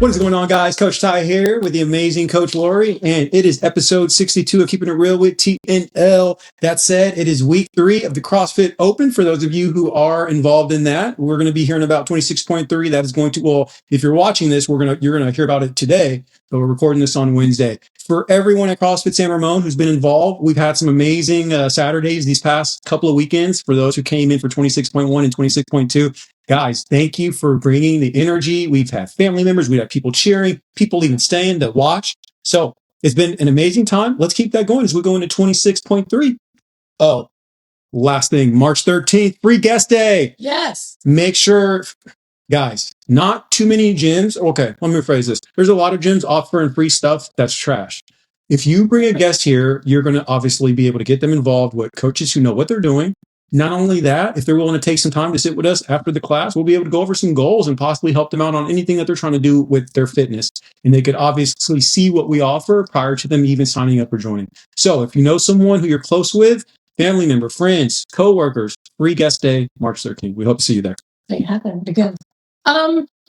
What is going on, guys? Coach Ty here with the amazing Coach Lori, and it is episode 62 of Keeping It Real with TNL. That said, it is week 3 of the CrossFit Open. For those of you who are involved in that, we're going to be hearing about 26.3. That is going to, well, if you're watching this, you're going to hear about it today, but we're recording this on Wednesday. For everyone at CrossFit San Ramon who's been involved, we've had some amazing Saturdays these past couple of weekends. For those who came in for 26.1 and 26.2, guys, thank you for bringing the energy. We've had family members, we had people cheering, people even staying to watch. So it's been an amazing time. Let's keep that going as we go into 26.3. Oh, last thing, March 13th, free guest day. Yes. Make sure, guys, not too many gyms. Okay, let me rephrase this. There's a lot of gyms offering free stuff that's trash. If you bring a guest here, you're going to obviously be able to get them involved with coaches who know what they're doing. Not only that, if they're willing to take some time to sit with us after the class, we'll be able to go over some goals and possibly help them out on anything that they're trying to do with their fitness. And they could obviously see what we offer prior to them even signing up or joining. So if you know someone who you're close with, family member, friends, coworkers, free guest day, March 13th. We hope to see you there. Make it happen. Be good.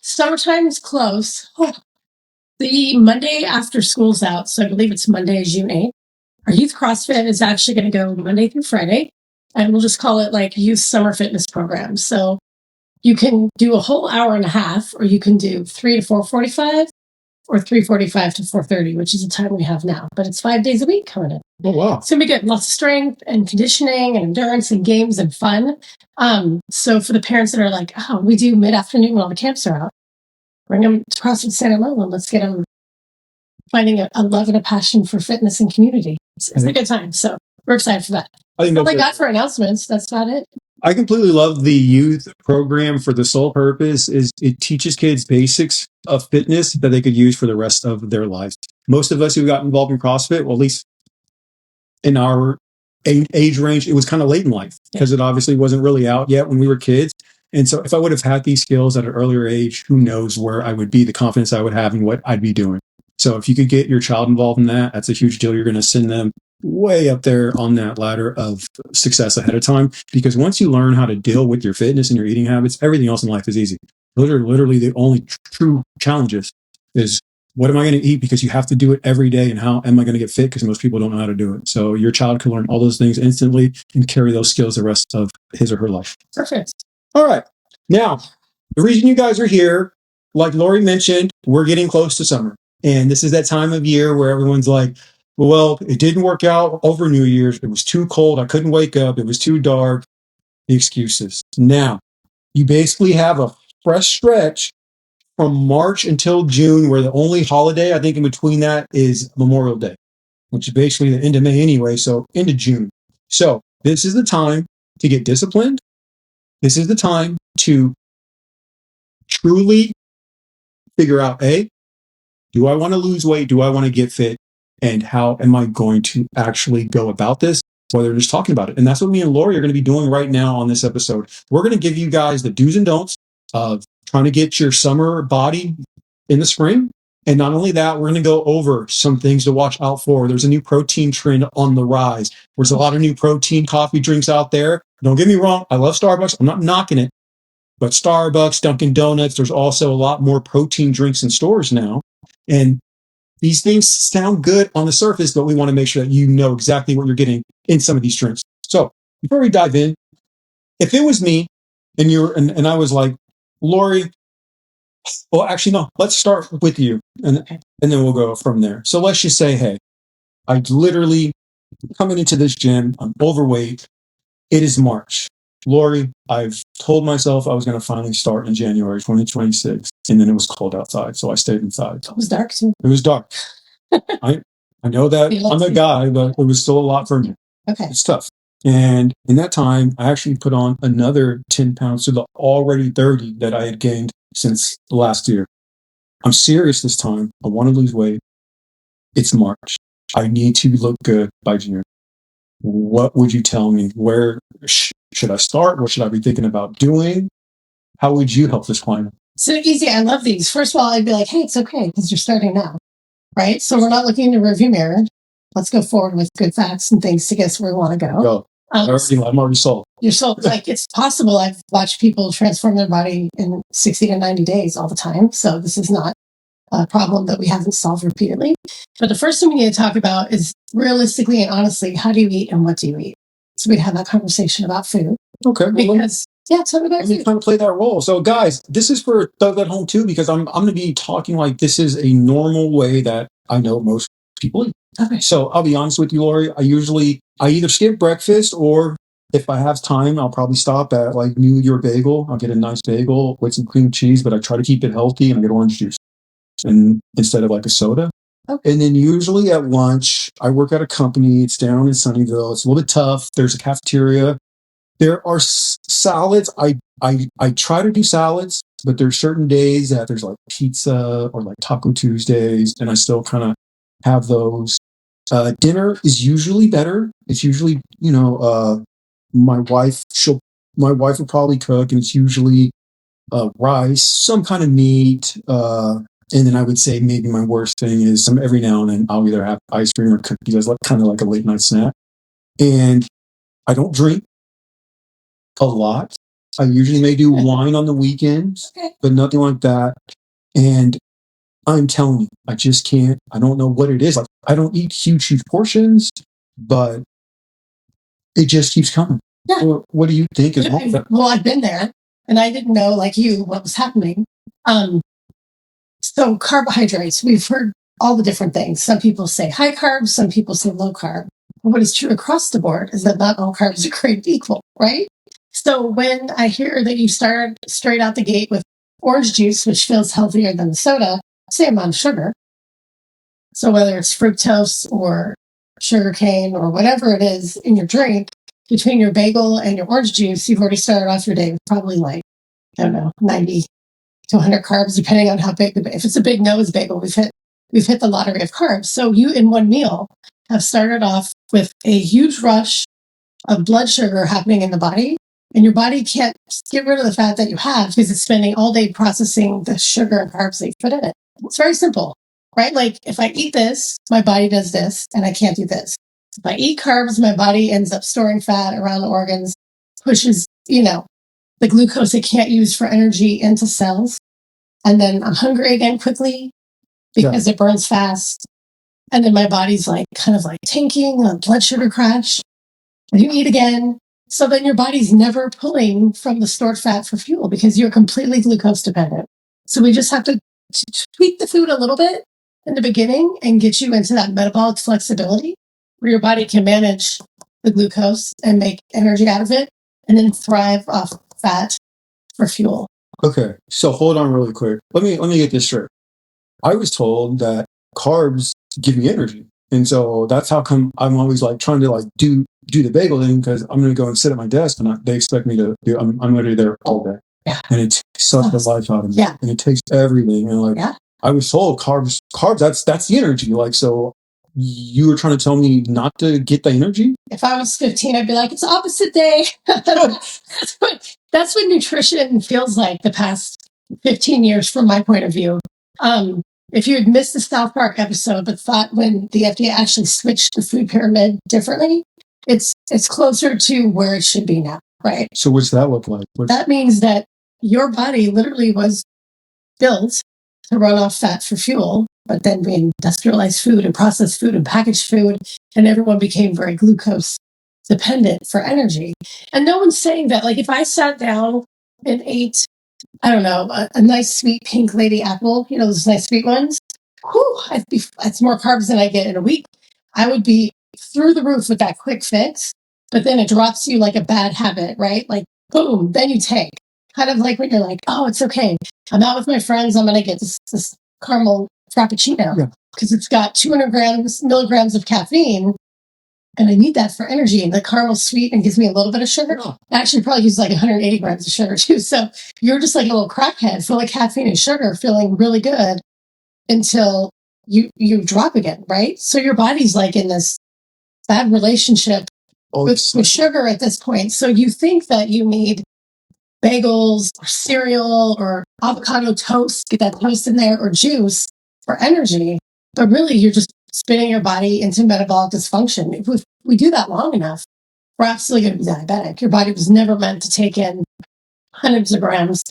Summertime is close. The Monday after school's out, so I believe it's Monday, June 8th. Our youth CrossFit is actually going to go Monday through Friday. And we'll just call it like youth summer fitness program. So you can do a whole hour and a half, or you can do 3 to 4:45 or 3:45 to 4:30, which is the time we have now. But it's 5 days a week coming in. Oh, wow. It's going to be good. Lots of strength and conditioning and endurance and games and fun. So for the parents that are like, oh, we do mid-afternoon when all the camps are out, bring them to CrossFit San Ramon and let's get them finding a love and a passion for fitness and community. It's a good time. So we're excited for that. That's all I got for announcements. That's about it. I completely love the youth program for the sole purpose is it teaches kids basics of fitness that they could use for the rest of their lives. Most of us who got involved in CrossFit, well, at least in our age range, it was kind of late in life because it obviously wasn't really out yet when we were kids. And so if I would have had these skills at an earlier age, who knows where I would be, the confidence I would have and what I'd be doing. So if you could get your child involved in that, that's a huge deal. You're going to send them way up there on that ladder of success ahead of time. Because once you learn how to deal with your fitness and your eating habits, everything else in life is easy. Those are literally the only true challenges is what am I going to eat? Because you have to do it every day. And how am I going to get fit? Because most people don't know how to do it. So your child can learn all those things instantly and carry those skills the rest of his or her life. Perfect. All right. Now, the reason you guys are here, like Lori mentioned, we're getting close to summer. And this is that time of year where everyone's like, well, it didn't work out over New Year's. It was too cold. I couldn't wake up. It was too dark. The excuses. Now, you basically have a fresh stretch from March until June, where the only holiday, I think, in between that is Memorial Day, which is basically the end of May anyway, so into June. So this is the time to get disciplined. This is the time to truly figure out, A, do I want to lose weight? Do I want to get fit? And how am I going to actually go about this? Whether just talking about it. And that's what me and Lori are going to be doing right now on this episode. We're going to give you guys the do's and don'ts of trying to get your summer body in the spring. And not only that, we're going to go over some things to watch out for. There's a new protein trend on the rise. There's a lot of new protein coffee drinks out there. Don't get me wrong. I love Starbucks. I'm not knocking it. But Starbucks, Dunkin' Donuts, there's also a lot more protein drinks in stores now. And these things sound good on the surface, but we want to make sure that you know exactly what you're getting in some of these drinks. So before we dive in, if it was me and and I was like, Lori, well, actually, no, let's start with you and then we'll go from there. So let's just say, hey, I literally coming into this gym, I'm overweight. It is March. Lori, I've told myself I was going to finally start in January 2026, and then it was cold outside, so I stayed inside. It was dark too. It was dark. I know that I'm a guy, but it was still a lot for me. Okay. It's tough. And in that time, I actually put on another 10 pounds to the already 30 that I had gained since last year. I'm serious this time. I want to lose weight. It's March. I need to look good by June. What would you tell me? Where should I start? What should I be thinking about doing? How would you help this client? So easy. I love these. First of all, I'd be like, hey, it's okay because you're starting now, right? So we're not looking in the rearview mirror. Let's go forward with good facts and things to get us where we want to go. Go. I'm already sold. You're sold. Like, it's possible. I've watched people transform their body in 60 to 90 days all the time. So this is not problem that we haven't solved repeatedly. But the first thing we need to talk about is realistically and honestly, how do you eat and what do you eat? So we'd have that conversation about food. Okay. Because, yeah, tell me about let me food. kind of play that role. So, guys, this is for those at home too, because I'm going to be talking like this is a normal way that I know most people eat. Okay. So I'll be honest with you, Lori. I either skip breakfast, or if I have time, I'll probably stop at like New York Bagel. I'll get a nice bagel with some cream cheese, but I try to keep it healthy, and I get orange juice and instead of like a soda. Okay. And then usually at lunch, I work at a company. It's down in Sunnyvale. It's a little bit tough. There's a cafeteria. There are salads. I try to do salads, but there's certain days that there's like pizza or like Taco Tuesdays, and I still kind of have those. Dinner is usually better. It's usually, my wife, my wife will probably cook, and it's usually rice, some kind of meat. And then I would say maybe my worst thing is every now and then I'll either have ice cream or cookies as like kind of like a late night snack. And I don't drink a lot. I usually may do wine on the weekends, but nothing like that. And I'm telling you, I just can't. I don't know what it is. Like, I don't eat huge portions, but it just keeps coming. Yeah. What do you think is wrong with that? Well, I've been there, and I didn't know, like you, what was happening. So carbohydrates, we've heard all the different things. Some people say high carb, some people say low carb. But what is true across the board is that not all carbs are created equal, right? So when I hear that you start straight out the gate with orange juice, which feels healthier than the soda, same amount of sugar. So whether it's fructose or sugar cane or whatever it is in your drink, between your bagel and your orange juice, you've already started off your day with probably like, I don't know, 90 to 100 carbs, depending on how big. If it's a big nose bagel, we've hit the lottery of carbs. So you in one meal have started off with a huge rush of blood sugar happening in the body, and your body can't get rid of the fat that you have because it's spending all day processing the sugar and carbs that you put in it. It's very simple, right? Like if I eat this, my body does this, and I can't do this. If I eat carbs, my body ends up storing fat around the organs, pushes, the glucose it can't use for energy into cells. And then I'm hungry again quickly because it burns fast. And then my body's like kind of like tanking, a blood sugar crash. And you eat again. So then your body's never pulling from the stored fat for fuel because you're completely glucose dependent. So we just have to tweak the food a little bit in the beginning and get you into that metabolic flexibility where your body can manage the glucose and make energy out of it and then thrive off fat for fuel. Okay, so hold on really quick. Let me get this straight. I was told that carbs give me energy, and so that's how come I'm always like trying to like do the bagel thing because I'm going to go and sit at my desk, and they expect me to do. I'm going to be there all day, and it sucks the life out of me, and it takes everything. And like I was told, carbs, that's the energy. Like so. You were trying to tell me not to get the energy? If I was 15, I'd be like, it's opposite day. That's what nutrition feels like the past 15 years from my point of view. If you had missed the South Park episode, but thought when the FDA actually switched the food pyramid differently, it's closer to where it should be now, right? So what's that look like? That means that your body literally was built to run off fat for fuel, but then we industrialized food and processed food and packaged food, and everyone became very glucose dependent for energy. And no one's saying that. Like if I sat down and ate, I don't know, a nice sweet pink lady apple, those nice sweet ones, that's more carbs than I get in a week. I would be through the roof with that quick fix, but then it drops you like a bad habit, right? Like boom, then you tank. Kind of like when you're like, oh, it's okay. I'm out with my friends. I'm going to get this caramel frappuccino because it's got 200 milligrams of caffeine. And I need that for energy. And the caramel's sweet and gives me a little bit of sugar. I actually probably use like 180 grams of sugar too. So you're just like a little crackhead full of caffeine and sugar feeling really good until you drop again, right? So your body's like in this bad relationship with sugar at this point. So you think that you need bagels or cereal or avocado toast, get that toast in there, or juice for energy. But really, you're just spinning your body into metabolic dysfunction. If we do that long enough, we're absolutely going to be diabetic. Your body was never meant to take in hundreds of grams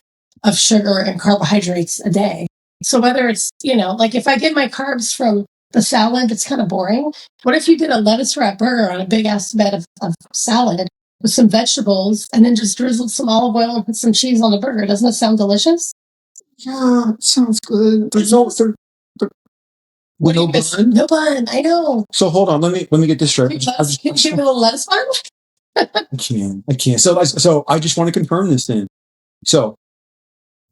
of sugar and carbohydrates a day. So whether it's, like if I get my carbs from the salad, it's kind of boring. What if you did a lettuce wrap burger on a big ass bed of salad with some vegetables and then just drizzled some olive oil and put some cheese on the burger? Doesn't it sound delicious? Yeah, it sounds good. There's no bun. No bun. I know. So hold on. Let me get this straight. Can you give me a little lettuce bun? I can't. So I just want to confirm this then. So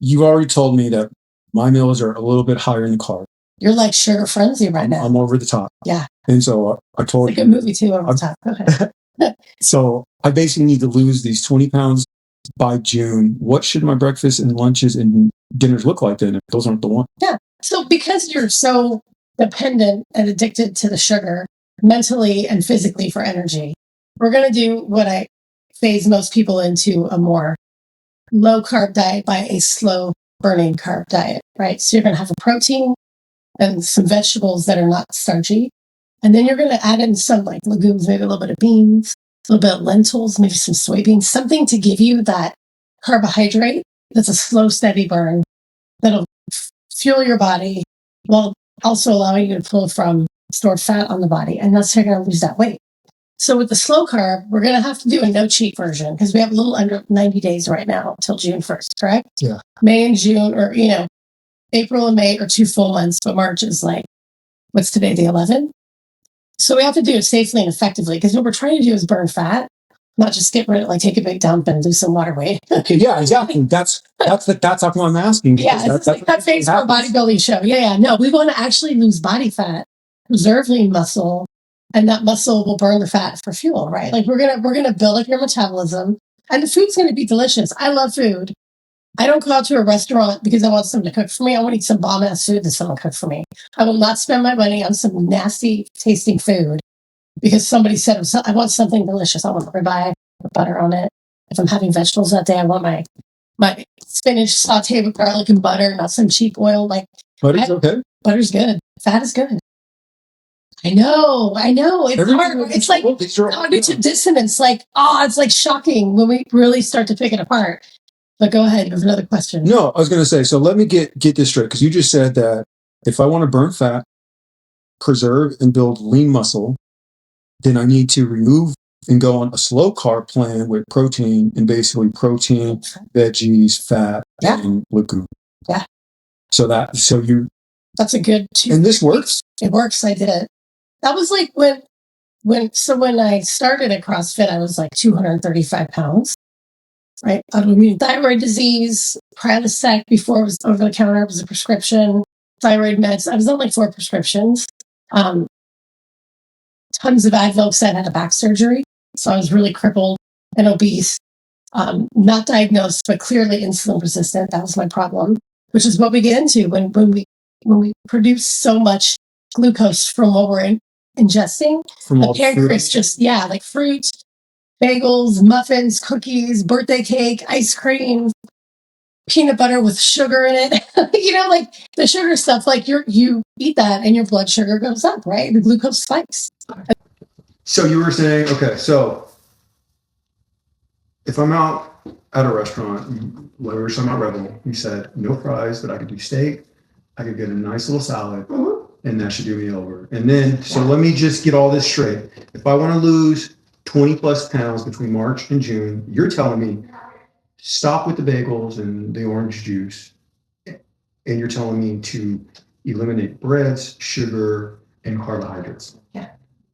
you already told me that my meals are a little bit higher in carb. You're like sugar frenzy right now. I'm over the top. Yeah. And so I told it's a good movie too, over the top. Okay. So I basically need to lose these 20 pounds by June. What should my breakfast and lunches and dinners look like then if those aren't the ones? Yeah. So because you're so dependent and addicted to the sugar mentally and physically for energy, we're going to do what I phase most people into a more low carb diet by a slow burning carb diet, right? So you're going to have a protein and some vegetables that are not starchy. And then you're going to add in some like legumes, maybe a little bit of beans, a little bit of lentils, maybe some soybeans, something to give you that carbohydrate that's a slow, steady burn that'll fuel your body while also allowing you to pull from stored fat on the body. And that's how you're going to lose that weight. So with the slow carb, we're going to have to do a no cheat version because we have a little under 90 days right now till June 1st, correct? Yeah. May and June, or, April and May are 2 full months, but March is like, what's today, the 11th? So we have to do it safely and effectively because what we're trying to do is burn fat, not just get rid of, like, take a big dump and lose some water weight. Okay, yeah, exactly. That's what I'm asking. Yeah, it's like that phase for a bodybuilding show. Yeah. No, we want to actually lose body fat, preserve lean muscle, and that muscle will burn the fat for fuel, right? Like we're gonna build up your metabolism, and the food's gonna be delicious. I love food. I don't go out to a restaurant because I want someone to cook for me. I want to eat some bomb ass food that someone cooked for me. I will not spend my money on some nasty tasting food because somebody said I want something delicious. I want ribeye with butter on it. If I'm having vegetables that day, I want my spinach sauteed with garlic and butter, not some cheap oil. Like butter's okay. Butter's good. Fat is good. I know. It's hard. It's like cognitive dissonance. Like, it's like shocking when we really start to pick it apart. But go ahead. You have another question. No, I was going to say, so let me get this straight because you just said that if I want to burn fat, preserve and build lean muscle, then I need to remove and go on a slow carb plan with protein and basically protein, veggies, fat, and legume. Yeah. That's a good. And this works. It works. I did it. That was like when I started at CrossFit, I was like 235 pounds. Right? Autoimmune thyroid disease, Prilosec before it was over the counter, it was a prescription, thyroid meds. I was on like 4 prescriptions. Tons of Advil because I had a back surgery. So I was really crippled and obese. Not diagnosed, but clearly insulin resistant. That was my problem, which is what we get into when we produce so much glucose from what we're ingesting. From the pancreas just, like fruit, bagels, muffins, cookies, birthday cake, ice cream, peanut butter with sugar in it. Like the sugar stuff, like you eat that and your blood sugar goes up, right? The glucose spikes. So you were saying, okay, so if I'm out at a restaurant, we were talking about Revel, you said no fries, but I could do steak. I could get a nice little salad, and that should do me over. And then, so let me just get all this straight. If I want to lose 20 plus pounds between March and June, you're telling me stop with the bagels and the orange juice. And you're telling me to eliminate breads, sugar, and carbohydrates. Yeah.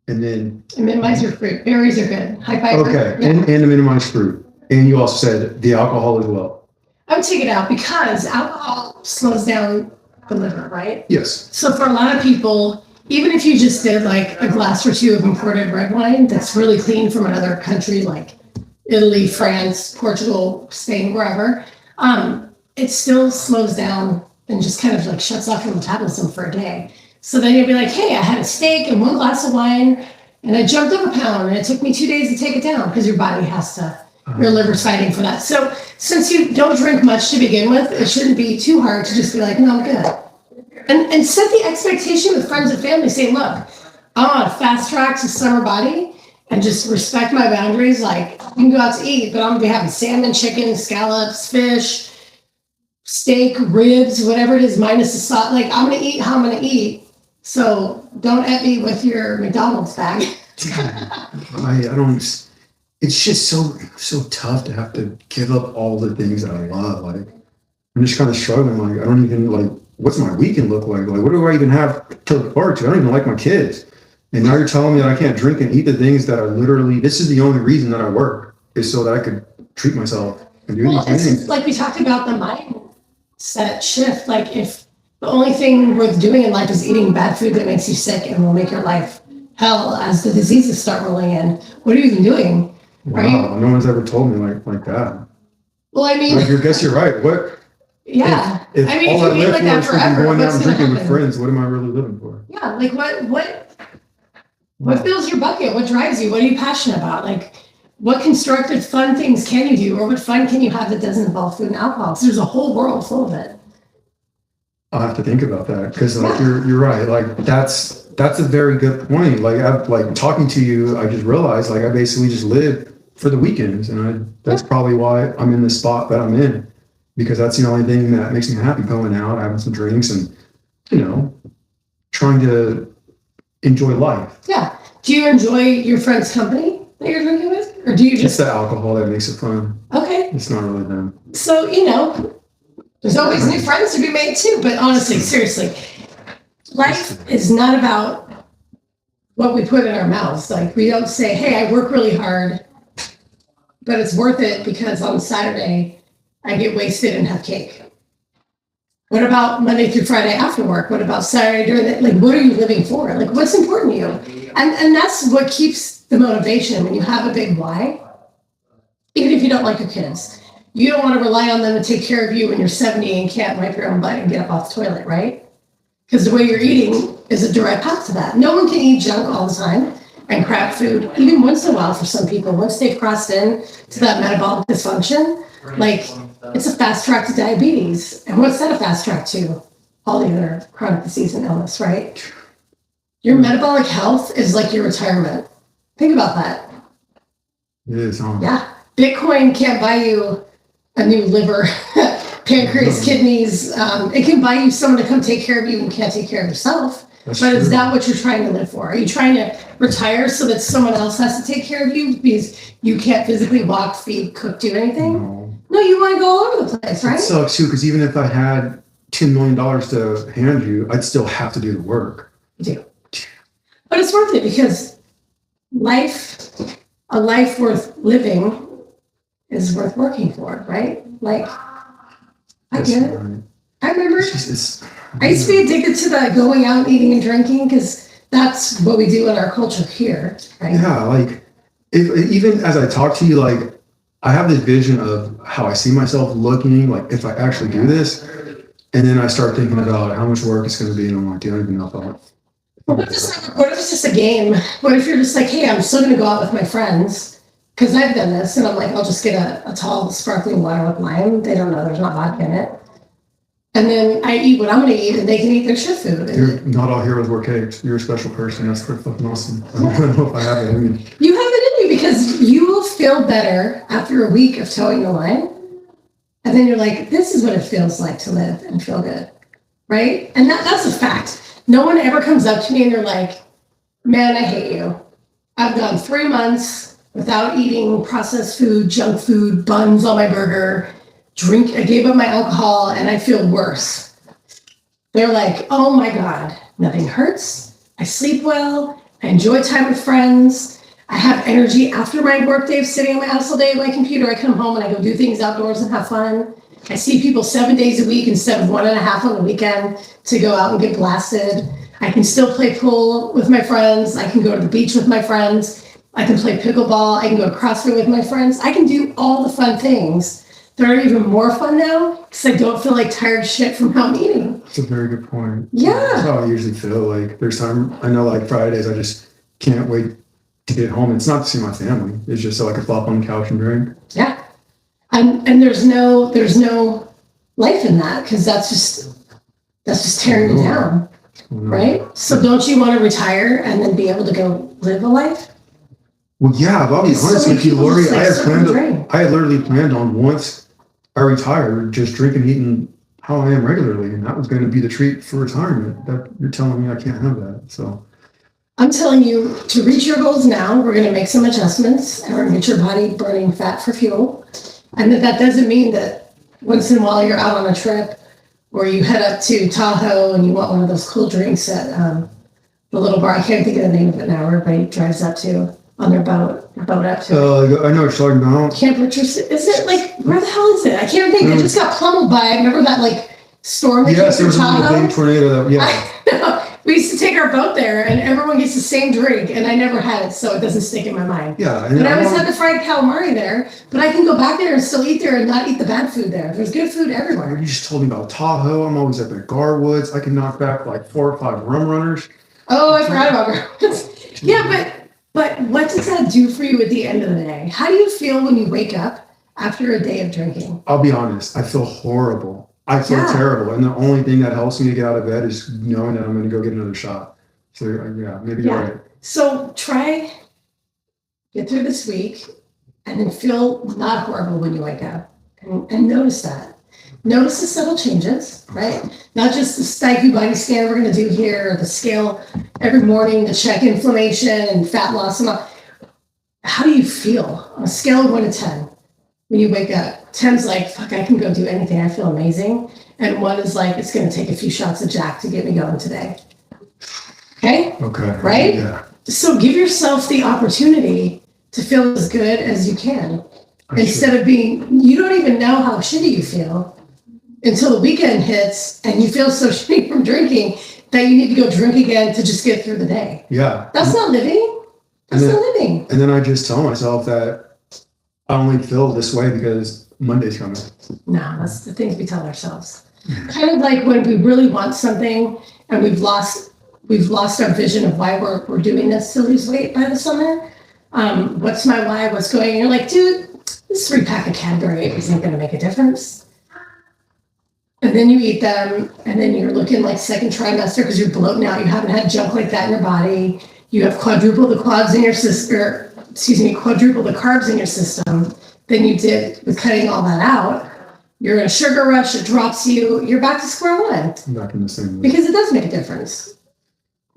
And then minimize your fruit. Berries are good. High fiber. Okay. Yeah. And to minimize fruit. And you also said the alcohol as well. I would take it out because alcohol slows down the liver, right? Yes. So for a lot of people, even if you just did like a glass or 2 of imported red wine that's really clean from another country like Italy, France, Portugal, Spain, wherever, it still slows down and just kind of like shuts off your metabolism for a day. So then you'll be like, hey, I had a steak and 1 glass of wine and I jumped up a pound and it took me 2 days to take it down because your body has to, your liver's fighting for that. So since you don't drink much to begin with, it shouldn't be too hard to just be like, no, I'm good. And set the expectation with friends and family. Say, look, I want to fast track to summer body and just respect my boundaries. Like, you can go out to eat, but I'm going to be having salmon, chicken, scallops, fish, steak, ribs, whatever it is, minus the sauce. Like, I'm going to eat how I'm going to eat. So don't at me with your McDonald's bag. I don't. It's just so tough to have to give up all the things that I love. Like, I'm just kind of struggling. Like, I don't even like. What's my weekend look like? Like, what do I even have to look forward to? I don't even like my kids. And now you're telling me that I can't drink and eat the things that I literally. This is the only reason that I work is so that I could treat myself and do these It's things. like we talked about the mindset shift. Like, if the only thing worth doing in life is eating bad food that makes you sick and will make your life hell as the diseases start rolling in, what are you even doing? Wow, Right? no one's ever told me like that. Well, I mean, Like, I guess you're right. What? yeah. If I mean, all if I you eat live like for that is freaking forever, going out what's and going to drinking with happen? friends, what am I really living for? Yeah, like what fills your bucket? What drives you? What are you passionate about? Like, what constructive, fun things can you do, or what fun can you have that doesn't involve food and alcohol? So there's a whole world full of it. I'll have to think about that because like Yeah. you're right. Like that's a very good point. Like talking to you, I just realized like I basically just live for the weekends, and that's probably why I'm in the spot that I'm in, because that's the only thing that makes me happy, going out, having some drinks, and trying to enjoy life. Yeah. Do you enjoy your friend's company that you're drinking with, or do you It's just the alcohol that makes it fun. okay? It's not really them. So there's always new friends to be made too. But honestly, seriously, life is not about what we put in our mouths. Like, we don't say, "Hey, I work really hard, but it's worth it because on Saturday I get wasted and have cake." What about Monday through Friday after work? What about Saturday during the, like, what are you living for? Like, what's important to you? And that's what keeps the motivation when you have a big why, even if you don't like your kids. You don't want to rely on them to take care of you when you're 70 and can't wipe your own butt and get up off the toilet, right? Because the way you're eating is a direct path to that. No one can eat junk all the time and crap food, even once in a while for some people. Once they've crossed in to that metabolic dysfunction, like, it's a fast track to diabetes. And what's that a fast track to? All the other chronic disease and illness, right? Your metabolic health is like your retirement. Think about that. It is, huh? Yeah. Bitcoin can't buy you a new liver, pancreas, kidneys. It can buy you someone to come take care of you and can't take care of yourself. But is that what you're trying to live for? Are you trying to retire so that someone else has to take care of you because you can't physically walk, feed, cook, do anything? No, you want to go all over the place, right? It sucks too, because even if I had $10 million to hand you, I'd still have to do the work. You do. But it's worth it because a life worth living is worth working for, right? Like, I get it. Right. I remember I used to be addicted to the going out, eating and drinking, because that's what we do in our culture here, right? Yeah, like even as I talk to you, like I have this vision of how I see myself looking, like if I actually do this, and then I start thinking about how much work it's going to be, and I'm like, I don't even know if What if it's just a game? What if you're just like, hey, I'm still going to go out with my friends, because I've done this, and I'm like, I'll just get a tall sparkling water with lime. They don't know there's not vodka in it. And then I eat what I'm going to eat, and they can eat their shit food. You're not all heroes wear capes. You're a special person. That's pretty fucking awesome. I don't know if I have it in me. You have it in you because you will feel better after a week of towing the line. And then you're like, this is what it feels like to live and feel good, right? And that's a fact. No one ever comes up to me and they're like, man, I hate you. I've gone 3 months without eating processed food, junk food, buns on my burger, I gave up my alcohol, and I feel worse. They're like, oh my God, nothing hurts. I sleep well. I enjoy time with friends. I have energy after my work day of sitting on my ass all day at my computer. I come home and I go do things outdoors and have fun. I see people 7 days a week instead of 1.5 on the weekend to go out and get blasted. I can still play pool with my friends. I can go to the beach with my friends. I can play pickleball. I can go to CrossFit with my friends. I can do all the fun things. They're even more fun now because I don't feel like tired shit from how I'm eating. That's a very good point. Yeah. That's how I usually feel. Like there's time, I know like Fridays, I just can't wait to get home. It's not to see my family. It's just so I can flop on the couch and drink. Yeah. And there's no life in that because that's just tearing you down. Right? So don't you want to retire and then be able to go live a life? Well, yeah, but I'll be honest with you, Lori. I had literally planned on once I retired, just drinking, eating how I am regularly, and that was going to be the treat for retirement. That you're telling me I can't have that. So I'm telling you to reach your goals now. We're going to make some adjustments and we're going to get your body burning fat for fuel. And that doesn't mean that once in a while you're out on a trip or you head up to Tahoe and you want one of those cool drinks at the little bar. I can't think of the name of it now. Where everybody drives up to on their boat up to. I know what you're talking about. Camp Richardson. Is it like, where the hell is it? I can't think. It just got pummeled by, remember that like storm that came through Tahoe? There was a big tornado. Yeah. We used to take our boat there and everyone gets the same drink and I never had it, so it doesn't stick in my mind. Yeah. But I always had the fried calamari there, but I can go back there and still eat there and not eat the bad food there. There's good food everywhere. You just told me about Tahoe. I'm always up at Garwoods. I can knock back like 4 or 5 rum runners. Oh, I forgot about Garwoods. Yeah, but what does that do for you at the end of the day? How do you feel when you wake up after a day of drinking? I'll be honest. I feel horrible. I feel terrible. And the only thing that helps me to get out of bed is knowing that I'm going to go get another shot. So yeah, maybe you're right. So get through this week and then feel not horrible when you wake up and notice that. Notice the subtle changes, right? Not just the Staiku body scan we're going to do here, or the scale every morning to check inflammation and fat loss. How do you feel on a scale of 1 to 10 when you wake up? 10's like, fuck, I can go do anything. I feel amazing. And 1 is like, it's going to take a few shots of Jack to get me going today. Okay? Okay. Right? Yeah. So give yourself the opportunity to feel as good as you can. Instead of you don't even know how shitty you feel until the weekend hits and you feel so shitty from drinking that you need to go drink again to just get through the day. Yeah. That's not living. That's not living. And then I just tell myself that I only feel this way because Monday's coming. No, that's the things we tell ourselves. Kind of like when we really want something and we've lost our vision of why we're doing this to lose weight by the summer. What's my why? What's going? You're like, dude, this 3-pack of Cadbury isn't going to make a difference. And then you eat them, and then you're looking like second trimester because you're bloating out. You haven't had junk like that in your body. You have quadruple the carbs in your system than you did with cutting all that out. You're in a sugar rush. It drops you. You're back to square one. I'm back in the same way. Because it does make a difference.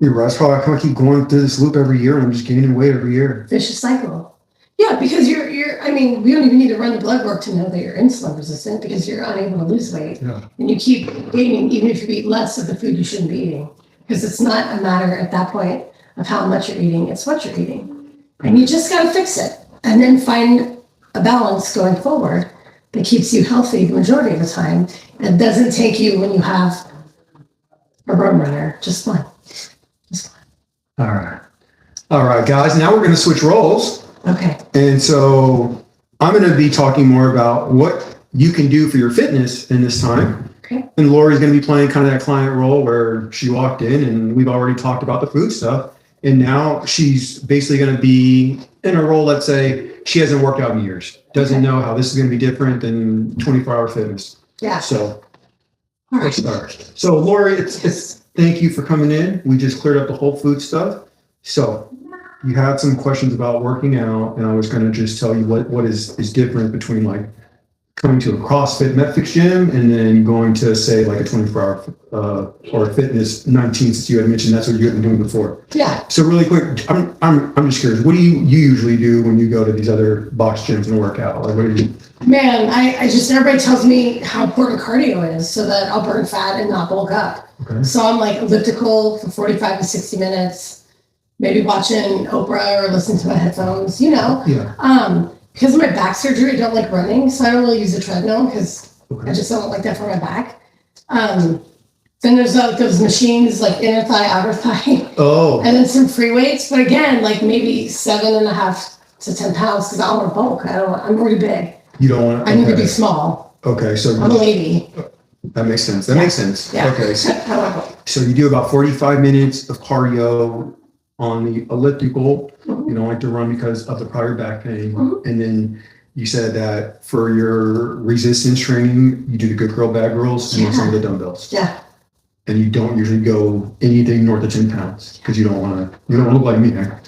You're right. That's probably I keep going through this loop every year, and I'm just gaining weight every year. Vicious cycle. Yeah, because I mean, we don't even need to run the blood work to know that you're insulin resistant because you're unable to lose weight. Yeah. And you keep gaining even if you eat less of the food you shouldn't be eating. Because it's not a matter at that point of how much you're eating, it's what you're eating. And you just got to fix it and then find a balance going forward that keeps you healthy the majority of the time and doesn't take you when you have a rum runner. Just one. All right, guys. Now we're going to switch roles. Okay. And so I'm going to be talking more about what you can do for your fitness in this time. Okay. And Lori's going to be playing kind of that client role where she walked in and we've already talked about the food stuff. And now she's basically going to be in a role, let's say she hasn't worked out in years, doesn't know how this is going to be different than 24-hour fitness. Yeah. So let's start. So Lori, it's thank you for coming in. We just cleared up the whole food stuff. So you had some questions about working out, and I was going to just tell you what is different between like coming to a CrossFit MetFix gym and then going to say like a 24-hour or fitness 19, since you had mentioned that's what you had been doing before. Yeah. So really quick, I'm just curious, what do you usually do when you go to these other box gyms and work out? Like what do you? Man, I just, everybody tells me how important cardio is so that I'll burn fat and not bulk up. Okay. So I'm like elliptical for 45 to 60 minutes, maybe watching Oprah or listening to my headphones, Yeah. Because of my back surgery, I don't like running, so I don't really use a treadmill because I just don't like that for my back. Then there's those machines like inner thigh, outer thigh. Oh. And then some free weights, but again, like maybe 7.5 to 10 pounds because I don't want to bulk. I'm really big. You don't want to? I need to be small. Okay, so I'm a lady. That makes sense. That makes sense. Yeah. Okay, so you do about 45 minutes of cardio on the elliptical. Mm-hmm. You don't like to run because of the prior back pain. Mm-hmm. And then you said that for your resistance training, you do the good girl, bad girls, and then some of the dumbbells. Yeah. And you don't usually go anything north of 10 pounds because you don't want to look like me. I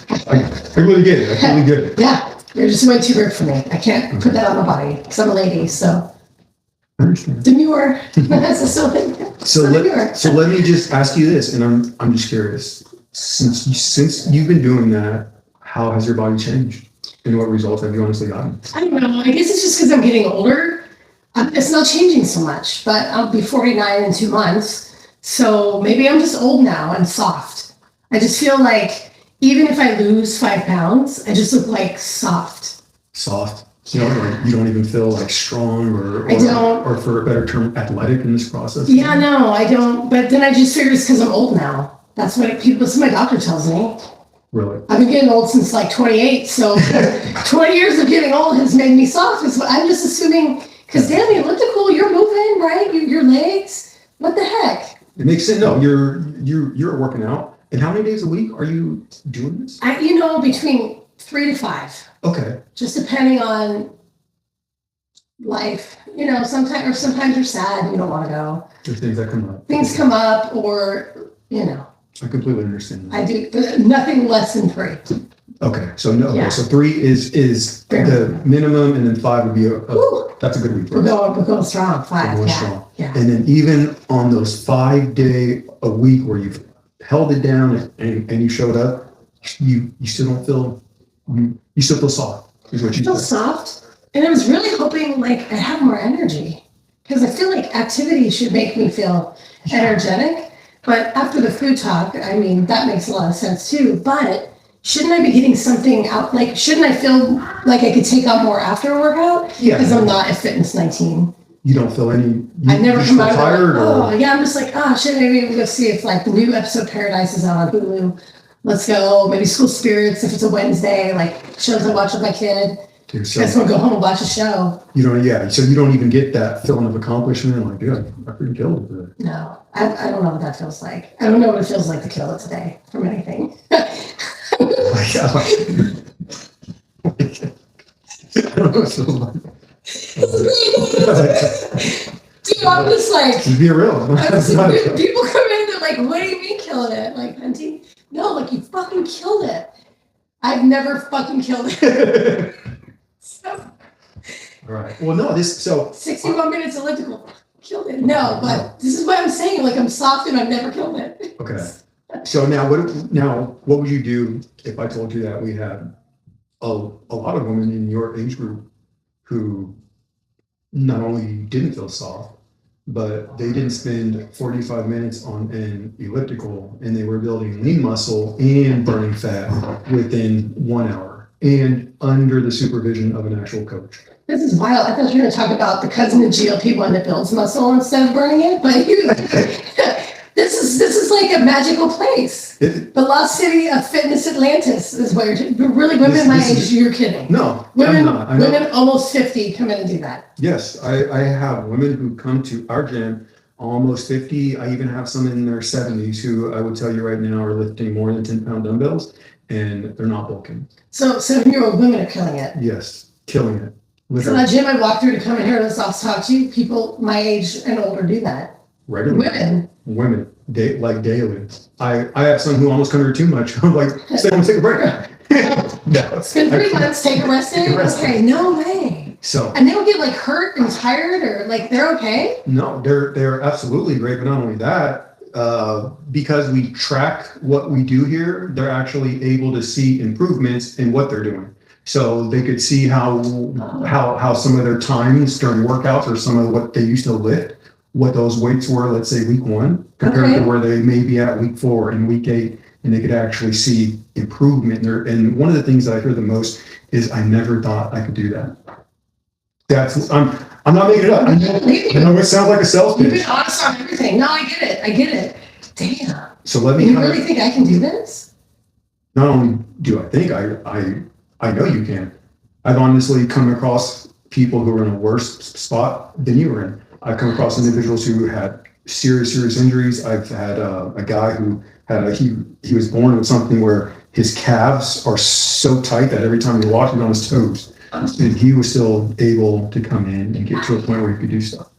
really get it. I really get it. Yeah. You're just way too big for me. I can't put that on my body because I'm a lady. So I understand. Demure. So let me just ask you this, and I'm just curious. Since you've been doing that, how has your body changed? And what results have you honestly gotten? I don't know. I guess it's just because I'm getting older. It's not changing so much, but I'll be 49 in 2 months. So maybe I'm just old now and soft. I just feel like even if I lose 5 pounds, I just look like soft. Soft? You don't even feel like strong I don't. Or for a better term, athletic in this process? Yeah, no, I don't. But then I just figure it's because I'm old now. That's what my doctor tells me. Really? I've been getting old since like 28. So 20 years of getting old has made me soft. I'm just assuming, because damn, you look cool. You're moving, right? Your legs. What the heck? It makes sense. No, you're working out. And how many days a week are you doing this? Between 3 to 5. Okay. Just depending on life. Sometimes you're sad and you don't want to go. There's things that come up. Things come up, or I completely understand that. I do nothing less than 3. Okay. So no. Yeah. Okay. So 3 is the minimum, and then 5 would be that's a good week. We're going strong. 5. We're going Yeah. strong. Yeah. And then even on those 5-day a week where you've held it down and you showed up, you still don't feel you still feel soft. Is what you feel said. Soft, and I was really hoping I have more energy, because I feel like activity should make me feel energetic. But after the food talk, that makes a lot of sense too. But shouldn't I be getting something out? Shouldn't I feel like I could take on more after a workout? Yeah. Because I'm not at Fitness 19. You don't feel any. I never come out tired. I'm just like, shit. Maybe we'll go see if the new episode of Paradise is out on Hulu. Let's go. Maybe School Spirits if it's a Wednesday. Shows I watch with my kid. I just want to go home and watch a show. So you don't even get that feeling of accomplishment. Dude, I freaking killed it. No, I don't know what that feels like. I don't know what it feels like to kill it today from anything. I don't know what it feels like. Dude, I'm just like, to be real. People come in, they're like, what do you mean killing it? Auntie, no, you fucking killed it. I've never fucking killed it. All right. Well, no, 61 minutes elliptical. Killed it. No, but this is what I'm saying. I'm soft and I've never killed it. Okay. So now what would you do if I told you that we had a lot of women in your age group who not only didn't feel soft, but they didn't spend 45 minutes on an elliptical, and they were building lean muscle and burning fat within 1 hour and under the supervision of an actual coach. This is wild. I thought you were going to talk about the cousin of GLP-1 that builds muscle instead of burning it, but this is like a magical place. The lost city of fitness Atlantis is where really women my age. You're kidding. No, women, I'm not. Women almost 50 come in and do that. Yes, I have women who come to our gym almost 50. I even have some in their 70s who I would tell you right now are lifting more than 10-pound dumbbells, and they're not bulking. So 7-year-old women are killing it. Yes, killing it. Literally. So that gym I walk through to come in here to talk to you, people my age and older do that. Regularly. Women, daily. I have some who almost come here too much. I'm like, stay home, take a break. No. Spend 3 months, take a rest day. Okay, no way. So. And they don't get hurt and tired, or they're okay? No, they're absolutely great. But not only that, because we track what we do here, they're actually able to see improvements in what they're doing. So they could see how some of their times during workouts or some of what they used to lift, what those weights were, let's say week 1, compared to where they may be at week 4 and week 8, and they could actually see improvement there. And one of the things that I hear the most is, I never thought I could do that. I'm not making it up. I know it sounds like a sales pitch. You've been honest on everything. No, I get it. Damn. So let me. You really think I can do this? Not only do I think, I know you can. I've honestly come across people who are in a worse spot than you were in. I've come across individuals who had serious injuries. I've had a guy who had he was born with something where his calves are so tight that every time he walked, he was on his toes. And he was still able to come in and get to a point where he could do stuff.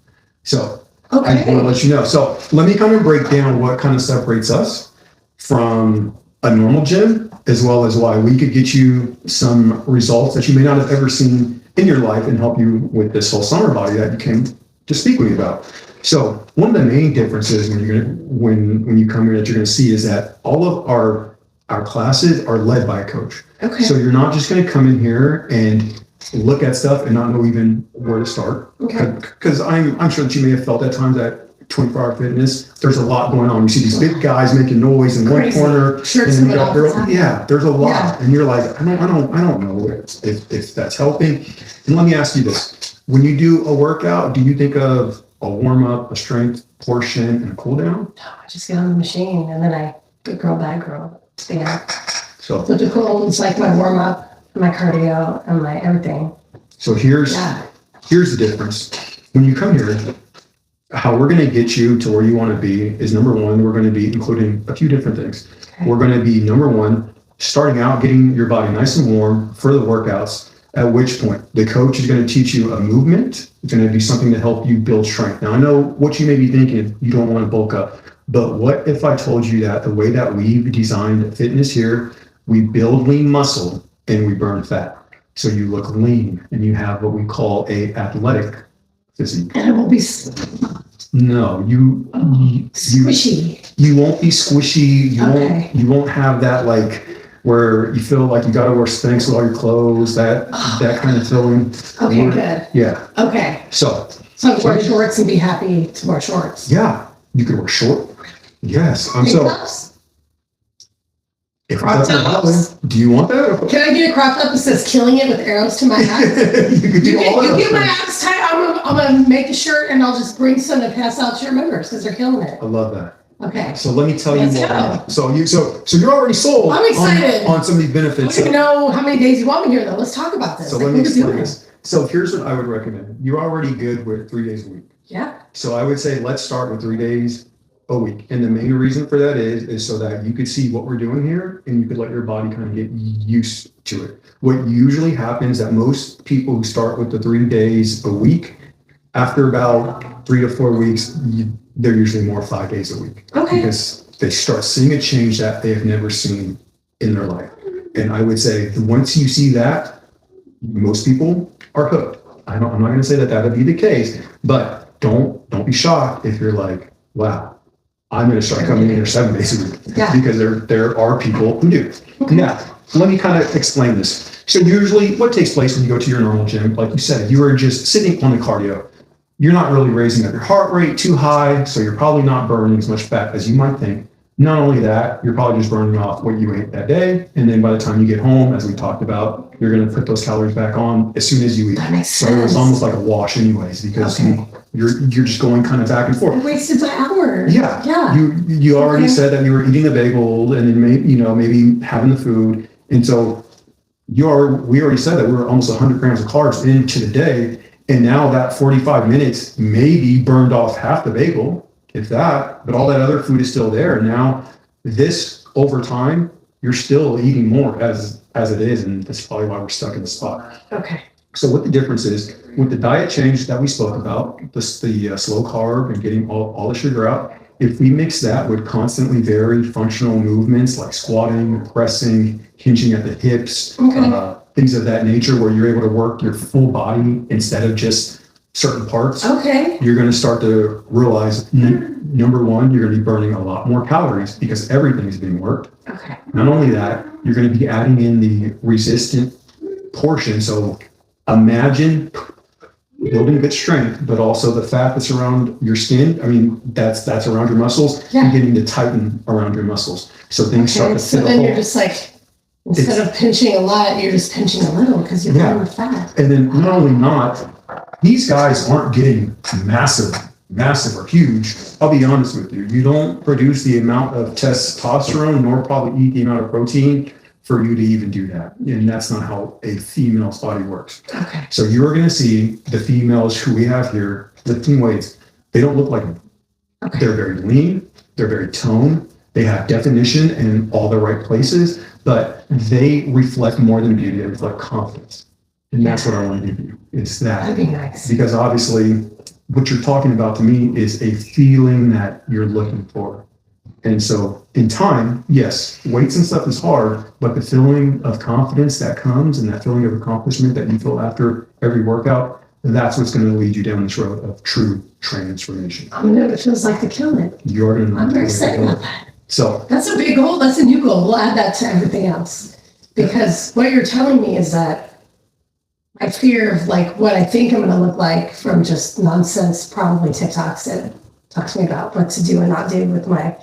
So I just want to let you know. So let me kind of break down what kind of separates us from a normal gym, as well as why we could get you some results that you may not have ever seen in your life and help you with this whole summer body that you came to speak with you about. So one of the main differences when you come here that you're going to see is that all of our classes are led by a coach. Okay. So you're not just going to come in here and look at stuff and not know even where to start. Okay. Because I'm sure that you may have felt at times that 24-hour fitness, there's a lot going on. You see these big guys making noise in one corner, Shirts and then you coming got off. yeah, there's a lot, Yeah. and you're like, I don't know if that's helping. And let me ask you this: when you do a workout, do you think of a warm up, a strength portion, and a cool down? No, I just get on the machine and then I good girl, bad girl, stand. So The cool is like my warm up, my cardio, and my everything. So here's the difference. When you come here, how we're going to get you to where you want to be is number one, we're going to be including a few different things. Okay. We're going to be number one, starting out getting your body nice and warm for the workouts, at which point the coach is going to teach you a movement. It's going to be something to help you build strength. Now, I know what you may be thinking, you don't want to bulk up, but what if I told you that the way that we've designed fitness here, we build lean muscle and we burn fat. So you look lean and you have what we call a athletic physique. And it will be No, squishy. you won't be squishy. Okay. You won't have that like where you feel like you got to wear Spanx with all your clothes. That kind of feeling. Okay, good. Yeah. Okay. So I can wear shorts and be happy to wear shorts. yeah, you could wear short. Yes. Tank tops? If Crop that's tops? do you want that? Can I get a crop top that says "killing it" with arrows to my abs? You could do all You that. get my abs tight. I'm gonna make a shirt and I'll just bring some to pass out to your members because they're killing it. I love that. Okay. So let me tell you Let's more. go. So you're already sold. I'm excited. on some of these I benefits. don't even know how many days you want me here though. Let's talk about this. So Like, let me what are we explain doing? this. So here's what I would recommend. You're already good with 3 days a week. Yeah. So I would say let's start with 3 days a week. And the main reason for that is so that you could see what we're doing here and you could let your body kind of get used to it. What usually happens that most people who start with the 3 days a week, after about 3 to 4 weeks, they're usually more 5 days a week. Okay. Because they start seeing a change that they have never seen in their life. And I would say once you see that, most people are hooked. I'm not going to say that would be the case, but don't be shocked if you're like, wow, I'm going to start coming in here 7 days a week. Yeah. Because there are people who do. Okay. Now, let me kind of explain this. So usually what takes place when you go to your normal gym, like you said, you are just sitting on the cardio. You're not really raising up your heart rate too high, so you're probably not burning as much fat as you might think. Not only that, you're probably just burning off what you ate that day. And then by the time you get home, as we talked about, you're going to put those calories back on as soon as you eat. That makes So sense. it's almost like a wash anyways, because Okay. you're just going kind of back and I forth. wasted my hour. Yeah. Yeah. You already Okay. said that you were eating a bagel and then maybe having the food. And so we already said that we were almost 100 grams of carbs into the day. And now that 45 minutes maybe burned off half the bagel, if that, but all that other food is still there. And now this over time, you're still eating more as it is. And that's probably why we're stuck in the spot. Okay. So what the difference is with the diet change that we spoke about, the slow carb and getting all the sugar out, if we mix that with constantly very functional movements like squatting, pressing, hinging at the hips, Okay. things of that nature where you're able to work your full body instead of just certain parts, Okay. you're going to start to realize, number one, you're going to be burning a lot more calories because everything is being worked. Okay. Not only that, you're going to be adding in the resistant portion. So imagine building good strength, but also the fat that's around your skin. I mean, that's around your muscles. Yeah. You're getting to tighten around your muscles. So things start Okay. to So fit a then hole. you're just like, instead of pinching a lot, you're just pinching a little because you're Yeah. burning the fat. And then not only these guys aren't getting massive or huge. I'll be honest with you. You don't produce the amount of testosterone nor probably eat the amount of protein for you to even do that. And that's not how a female's body works. Okay. So you're going to see the females who we have here lifting weights. They don't look like them. Okay. They're very lean. They're very toned. They have definition in all the right places, but they reflect more than beauty. They reflect confidence. And that's what I want to give you. It's that. That'd be nice. Because obviously what you're talking about to me is a feeling that you're looking for. And so in time, yes, weights and stuff is hard, but the feeling of confidence that comes and that feeling of accomplishment that you feel after every workout, that's what's going to lead you down this road of true transformation. I know it feels like to kill it. You're going to. I'm very excited about that. So that's a big goal. That's a new goal. We'll add that to everything else, because what you're telling me is that my fear of like what I think I'm going to look like from just nonsense, probably TikToks that talk to me about what to do and not do with my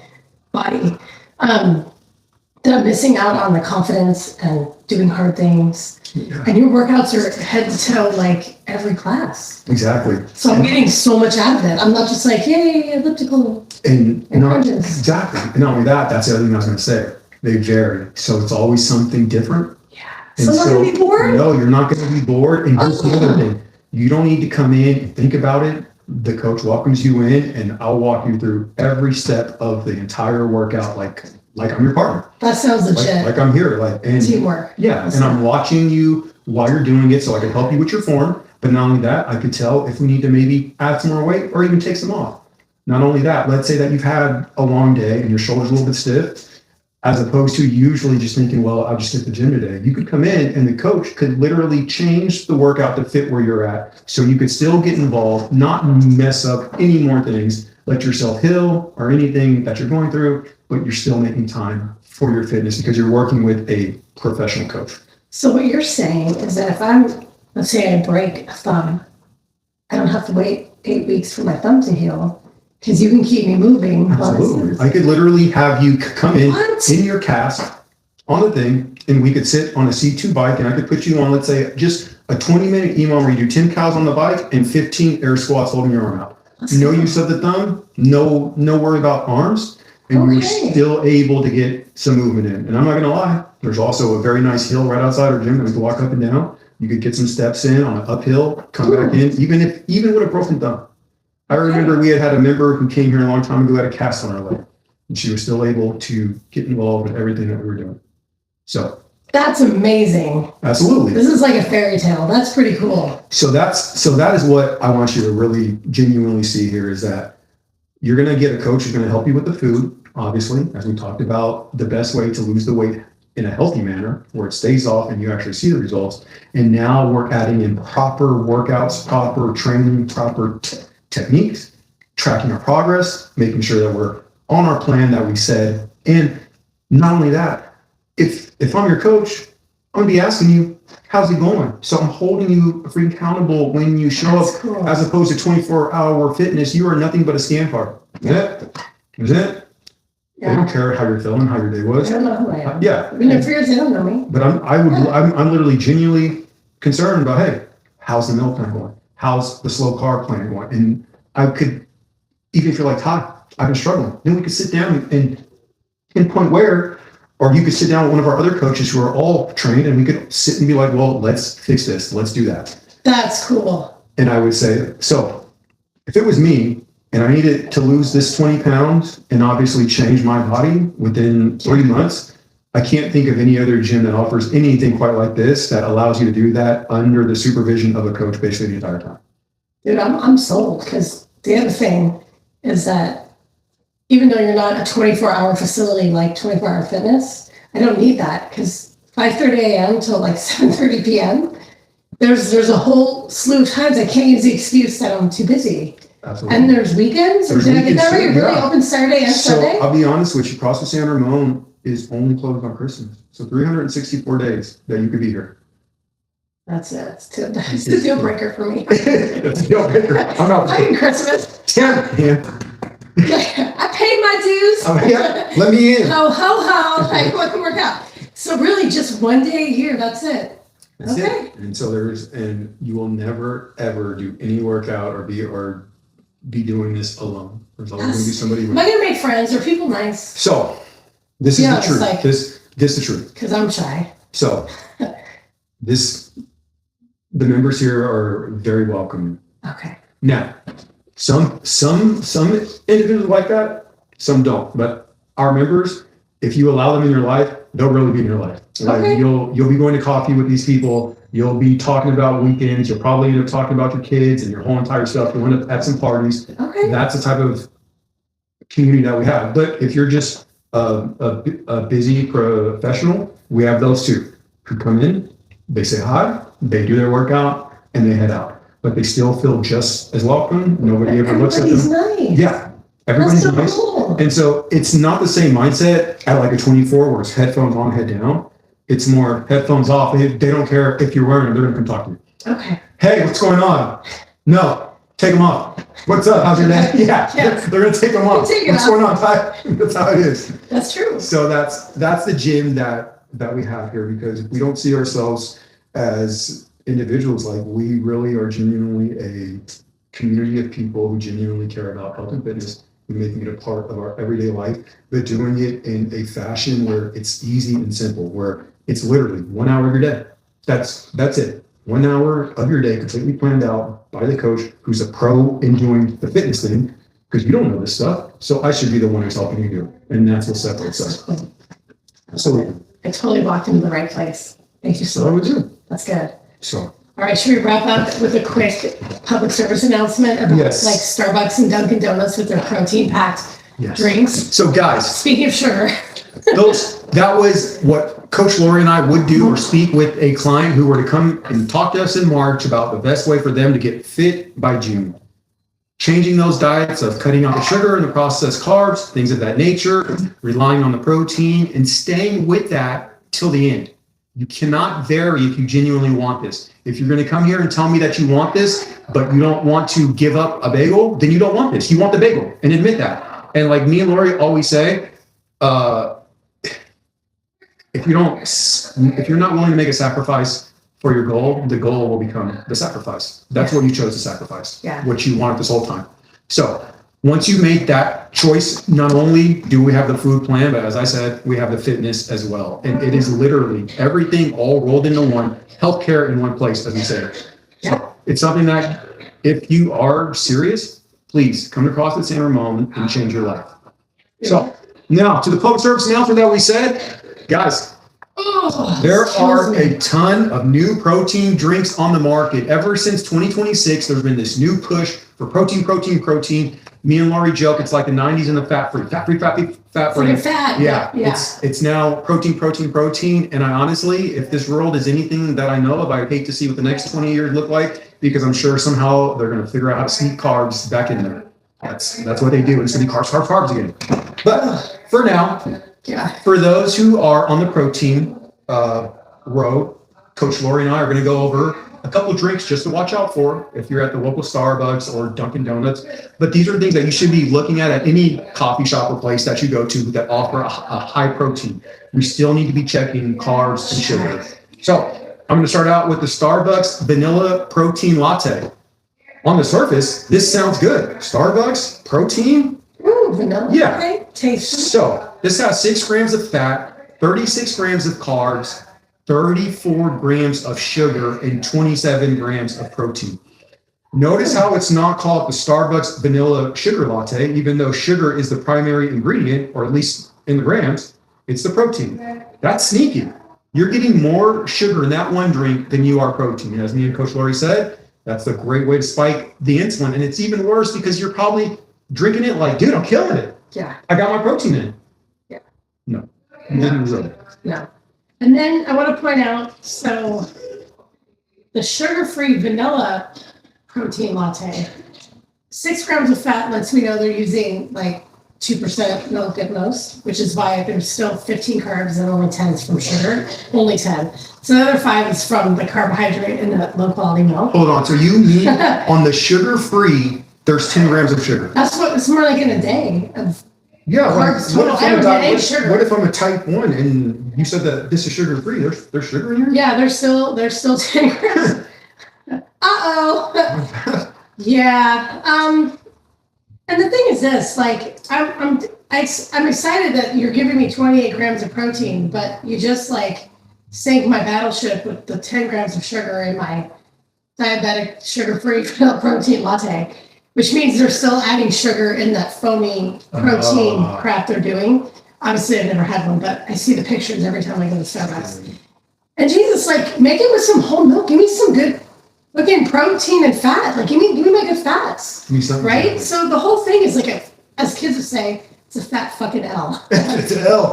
body. That I'm missing out on the confidence and doing hard things. Yeah. And your workouts are head to toe, like every class. Exactly. So I'm getting so much out of it. I'm not just like, yay, elliptical. And exactly. And not only that, that's the other thing I was going to say. They vary. So it's always something different. Yeah. So I'm not going to be bored? No, you're not going to be bored. And here's the other thing. You don't need to come in and think about it. The coach welcomes you in, and I'll walk you through every step of the entire workout like I'm your partner. That sounds legit. Like I'm here. And teamwork. Yeah. And I'm watching you while you're doing it so I can help you with your form. But not only that, I could tell if we need to maybe add some more weight or even take some off. Not only that, let's say that you've had a long day and your shoulder's a little bit stiff, as opposed to usually just thinking, well, I'll just hit the gym today. You could come in and the coach could literally change the workout to fit where you're at. So you could still get involved, not mess up any more things, let yourself heal or anything that you're going through, but you're still making time for your fitness because you're working with a professional coach. So what you're saying is that if let's say I break a thumb, I don't have to wait 8 weeks for my thumb to heal because you can keep me moving. Absolutely. I could literally have you come in your cast on the thing, and we could sit on a C2 bike, and I could put you on, let's say, just a 20-minute EMOM where you do 10 cows on the bike and 15 air squats holding your arm out. No use of the thumb, no worry about arms, and you're still able to get some movement in. And I'm not going to lie, there's also a very nice hill right outside our gym that we can walk up and down. You could get some steps in on an uphill, come back in, even with a broken thumb. I remember we had a member who came here a long time ago, had a cast on her leg, and she was still able to get involved with everything that we were doing. So that's amazing. Absolutely. This is like a fairy tale. That's pretty cool. So that is what I want you to really genuinely see here, is that you're going to get a coach who's going to help you with the food, obviously, as we talked about, the best way to lose the weight in a healthy manner where it stays off and you actually see the results. And now we're adding in proper workouts, proper training, proper techniques, tracking our progress, making sure that we're on our plan that we said. And not only that, if I'm your coach, I'm going to be asking you, how's it going? So I'm holding you freaking accountable when you show up, cool. As opposed to 24-hour fitness. You are nothing but a scan card. That's it. Yeah. They don't care how you're feeling, how your day was. I don't know who I am. Yeah. I mean, if yours, they don't know me. But I'm literally genuinely concerned about, hey, how's the meal plan going? How's the slow carb plan going? And I could, even if you're like, Todd, I've been struggling, then we could sit down and pinpoint where, or you could sit down with one of our other coaches who are all trained, and we could sit and be like, well, let's fix this. Let's do that. That's cool. And I would say, so if it was me and I needed to lose this 20 pounds and obviously change my body within 3 months, I can't think of any other gym that offers anything quite like this that allows you to do that under the supervision of a coach basically the entire time. Dude, I'm sold, because the other thing is that even though you're not a 24-hour facility like 24-hour fitness, I don't need that, because 5:30 a.m. till like 7:30 p.m., there's a whole slew of times I can't use the excuse that I'm too busy. Absolutely. And there's weekends. Did I get that right? You're really open Saturday and Sunday? So I'll be honest with you, CrossFit San Ramon is only closed on Christmas. So 364 days that you could be here. That's it. It's the deal breaker for me. That's a deal breaker. I'm not. Fucking Christmas. Yeah. I paid my dues. Yeah. Let me in. Ho, ho, ho. I can work out. So really just one day a year. That's it. That's okay. It. And so and you will never, ever do any workout or be doing this alone. There's always going to be somebody with you. Am I going to make friends? Are people nice? So this is the truth. Like, this is the truth. Because I'm shy. So the members here are very welcoming. Okay. Now, some individuals like that, some don't. But our members, if you allow them in your life, they'll really be in your life. Like, okay. You'll be going to coffee with these people. You'll be talking about weekends. You'll probably end up talking about your kids and your whole entire stuff. You'll end up at some parties. Okay. That's the type of community that we have. But if you're just a busy professional, we have those too who come in, they say hi, they do their workout, and they head out. but they still feel just as welcome. Nobody ever looks at them. Nice. Yeah, everybody's so nice. Cool. And so it's not the same mindset at like a 24 where it's headphones on, head down. It's more headphones off. They don't care if you're wearing them. They're going to come talk to you. Okay. Hey, what's going on? No, take them off. What's up? How's your day? Yeah, yes. They're going to take them off. What's going on, Ty? That's how it is. That's true. So that's the gym that we have here, because we don't see ourselves as individuals. Like, we really are genuinely a community of people who genuinely care about health and fitness and making it a part of our everyday life, but doing it in a fashion where it's easy and simple, where it's literally 1 hour of your day. That's it. 1 hour of your day completely planned out by the coach who's a pro in doing the fitness thing, because you don't know this stuff. So I should be the one who's helping you do it. And that's what separates us. So I totally walked into the right place. Thank you so much. That's good. So, all right, should we wrap up with a quick public service announcement about like Starbucks and Dunkin' Donuts with their protein-packed drinks? So guys, speaking of sugar, that was what Coach Lori and I would do, or speak with a client who were to come and talk to us in March about the best way for them to get fit by June. Changing those diets of cutting out the sugar and the processed carbs, things of that nature, relying on the protein, and staying with that till the end. You cannot vary if you genuinely want this. If you're going to come here and tell me that you want this, but you don't want to give up a bagel, then you don't want this. You want the bagel, and admit that. And like me and Lori always say, if you're not willing to make a sacrifice for your goal, the goal will become the sacrifice. That's what you chose to sacrifice. What you wanted this whole time. So once you make that choice, not only do we have the food plan, but as I said, we have the fitness as well. And it is literally everything all rolled into one, healthcare in one place, as we say. So it's something that, if you are serious, please come to CrossFit San Ramon and change your life. So now to the public service announcement that we said, guys, there are a ton of new protein drinks on the market. Ever since 2026, there's been this new push for protein. Me and Laurie joke, it's like the 90s and the fat-free. Yeah. It's now protein. And I honestly, if this world is anything that I know of, I hate to see what the next 20 years look like, because I'm sure somehow they're going to figure out how to sneak carbs back in there. That's what they do. It's going to be carbs again. But for now, for those who are on the protein road, Coach Lori and I are going to go over a couple of drinks just to watch out for if you're at the local Starbucks or Dunkin' Donuts. But these are things that you should be looking at any coffee shop or place that you go to that offer a high protein. We still need to be checking carbs and sugar. So I'm going to start out with the Starbucks Vanilla Protein Latte. On the surface, this sounds good. Starbucks protein? Ooh, vanilla. Yeah. Okay. Tasty. So this has 6 grams of fat, 36 grams of carbs, 34 grams of sugar, and 27 grams of protein. Notice how it's not called the Starbucks Vanilla Sugar Latte, even though sugar is the primary ingredient, or at least in the grams, it's the protein. That's sneaky. You're getting more sugar in that one drink than you are protein. As me and Coach Lori said, that's a great way to spike the insulin. And it's even worse because you're probably drinking it like, dude, I'm killing it. Yeah. I got my protein in. Yeah. No. No. And then I want to point out, so the sugar-free vanilla protein latte, 6 grams of fat lets me know they're using like 2% milk at most, which is why there's still 15 carbs and only 10 is from sugar, only 10. So the other 5 is from the carbohydrate in the low-quality milk. Hold on, so you mean on the sugar-free, there's 10 grams of sugar? That's what, it's more like in a day of carbs. What if I'm a type 1 and you said that this is sugar-free? There's sugar in here? Yeah, there's still 10 grams. Yeah. And the thing is this, like, I'm excited that you're giving me 28 grams of protein, but you just like sank my battleship with the 10 grams of sugar in my diabetic sugar-free protein latte, which means they're still adding sugar in that foamy protein crap they're doing. Obviously, I've never had one, but I see the pictures every time I go to Starbucks. And Jesus, like, make it with some whole milk. Give me some good looking protein and fat. Like, give me my good fats, right? So the whole thing is like, as kids would say, it's a fat fucking L. It's an L.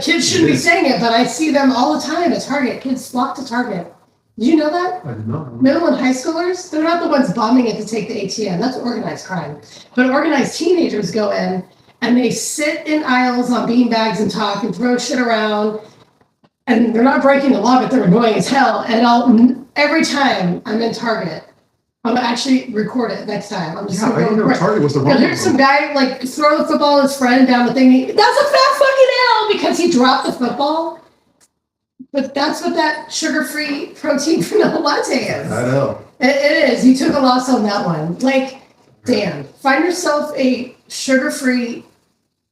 Kids shouldn't be saying it, but I see them all the time at Target. Kids flock to Target Do you know that? I did not. Middle and high schoolers, they're not the ones bombing it to take the ATM. That's organized crime. But organized teenagers go in and they sit in aisles on beanbags and talk and throw shit around. And they're not breaking the law, but they're annoying as hell. And every time I'm in Target, I'm gonna actually record it next time. I'm just I didn't know Target was the wrong. There's some guy like throw the football at his friend down the thing. That's a fat fucking L because he dropped the football. But that's what that sugar-free protein vanilla latte is. I know. It is. You took a loss on that one. Like, damn. Find yourself a sugar-free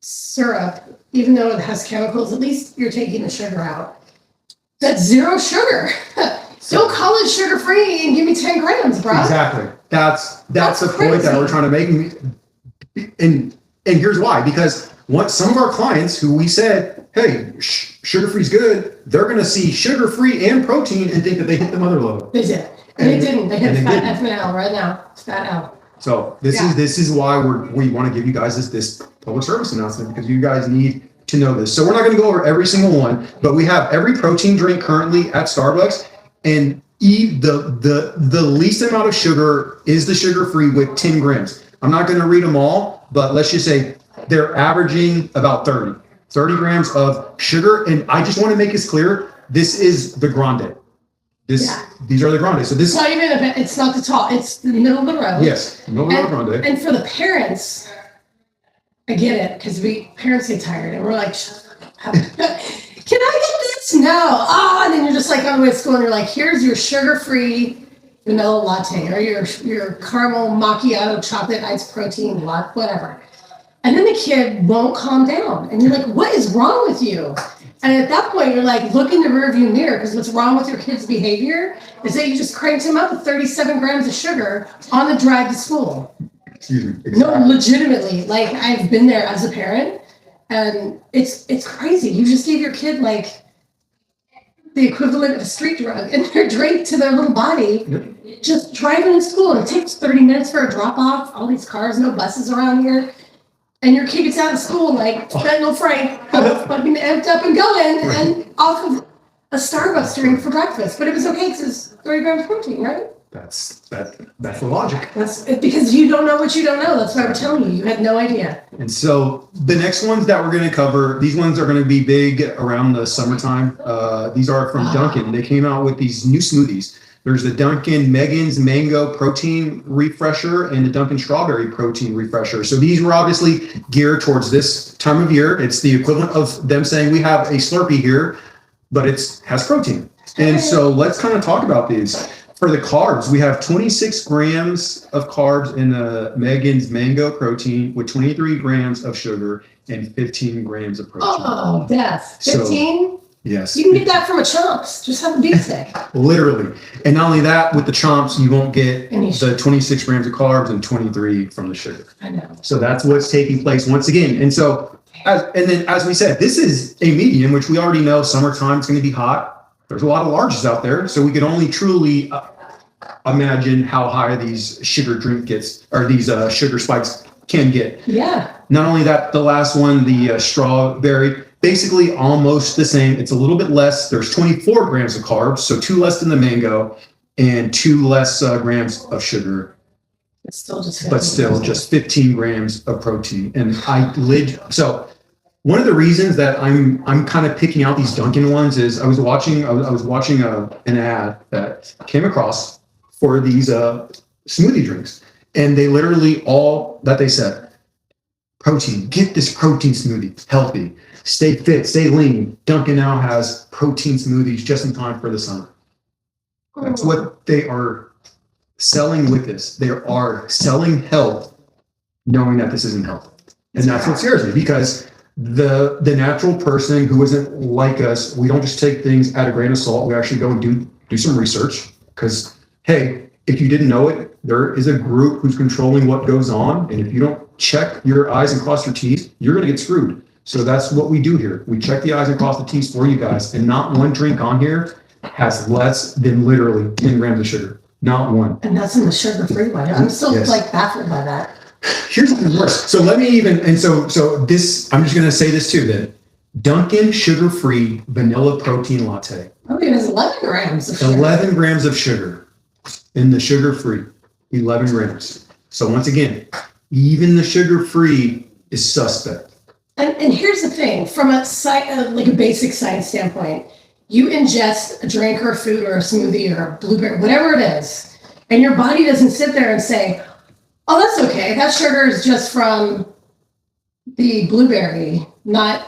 syrup, even though it has chemicals. At least you're taking the sugar out. That's zero sugar. Don't call it sugar-free and give me 10 grams, bro. Exactly. That's the point that we're trying to make. And here's why. Because some of our clients who we said, hey, sugar-free is good, they're going to see sugar-free and protein and think that they hit the mother load. They did. And they didn't. They hit fat F and L right now. It's fat L. So this is why we want to give you guys this public service announcement, because you guys need to know this. So we're not going to go over every single one, but we have every protein drink currently at Starbucks, and the least amount of sugar is the sugar-free with 10 grams. I'm not going to read them all, but let's just say they're averaging about 30 grams of sugar. And I just want to make this clear. This is the grande. These are the grande. So this it's not even it's not the tall. It's the middle of the road. Yes, middle of the grande. And for the parents, I get it, because parents get tired and we're like, can I get this? No. And then you're just like on the way to school and you're like, here's your sugar-free vanilla latte or your caramel macchiato chocolate ice protein latte, whatever. And then the kid won't calm down. And you're like, what is wrong with you? And at that point, you're like, look in the rearview mirror, because what's wrong with your kid's behavior is that you just cranked him up with 37 grams of sugar on the drive to school. Excuse me. Exactly. No, legitimately. Like, I've been there as a parent, and it's crazy. You just gave your kid, like, the equivalent of a street drug in their drink to their little body. Yep. Just driving to school. And it takes 30 minutes for a drop-off. All these cars, no buses around here. And your kid gets out of school like fentanyl Frank, fucking amped up and going, and off of a Starbucks drink for breakfast. But it was okay because it's 30 grams of protein, right? That's the logic. That's because you don't know what you don't know. That's why we're telling you. You had no idea. And so the next ones that we're going to cover, these ones are going to be big around the summertime. These are from Dunkin'. They came out with these new smoothies. There's the Dunkin' Megan's Mango Protein Refresher and the Dunkin' Strawberry Protein Refresher. So these were obviously geared towards this time of year. It's the equivalent of them saying we have a Slurpee here, but it has protein. And so let's kind of talk about these. For the carbs, we have 26 grams of carbs in the Megan's Mango Protein with 23 grams of sugar and 15 grams of protein. Oh, death. 15? So, yes. You can get that from a Chomps. Just have a beef stick. Literally. And not only that, with the Chomps, you won't get Any the 26 grams of carbs and 23 from the sugar. I know. So that's what's taking place once again. And so, as we said, this is a medium, which we already know summertime is going to be hot. There's a lot of larges out there. So we can only truly imagine how high these sugar drink gets, or these sugar spikes can get. Yeah. Not only that, the last one, the strawberry, basically almost the same. It's a little bit less. There's 24 grams of carbs, so 2 less than the mango, and 2 less grams of sugar. It's still just but still just 15 grams of protein. And so one of the reasons that I'm kind of picking out these Dunkin' ones is I was watching an ad that came across for these smoothie drinks, and they literally all that they said, protein, get this protein smoothie, healthy, stay fit, stay lean. Dunkin' now has protein smoothies just in time for the summer. That's what they are selling with this. They are selling health, knowing that this isn't health. And that's what scares me, because the natural person who isn't like us, we don't just take things at a grain of salt. We actually go and do some research, because, hey, if you didn't know it, there is a group who's controlling what goes on. And if you don't check your I's and cross your T's, you're going to get screwed. So that's what we do here. We check the I's and cross the T's for you guys. And not one drink on here has less than literally 10 grams of sugar. Not one. And that's in the sugar-free one. I'm still baffled by that. Here's the worst. So let me so this, I'm just going to say this too, then. Dunkin' sugar-free vanilla protein latte. Oh, it has 11 grams of sugar. 11 grams of sugar in the sugar-free. 11 grams. So once again, even the sugar-free is suspect. And here's the thing, from a basic science standpoint, you ingest a drink or a food or a smoothie or a blueberry, whatever it is, and your body doesn't sit there and say, oh, that's okay. That sugar is just from the blueberry, not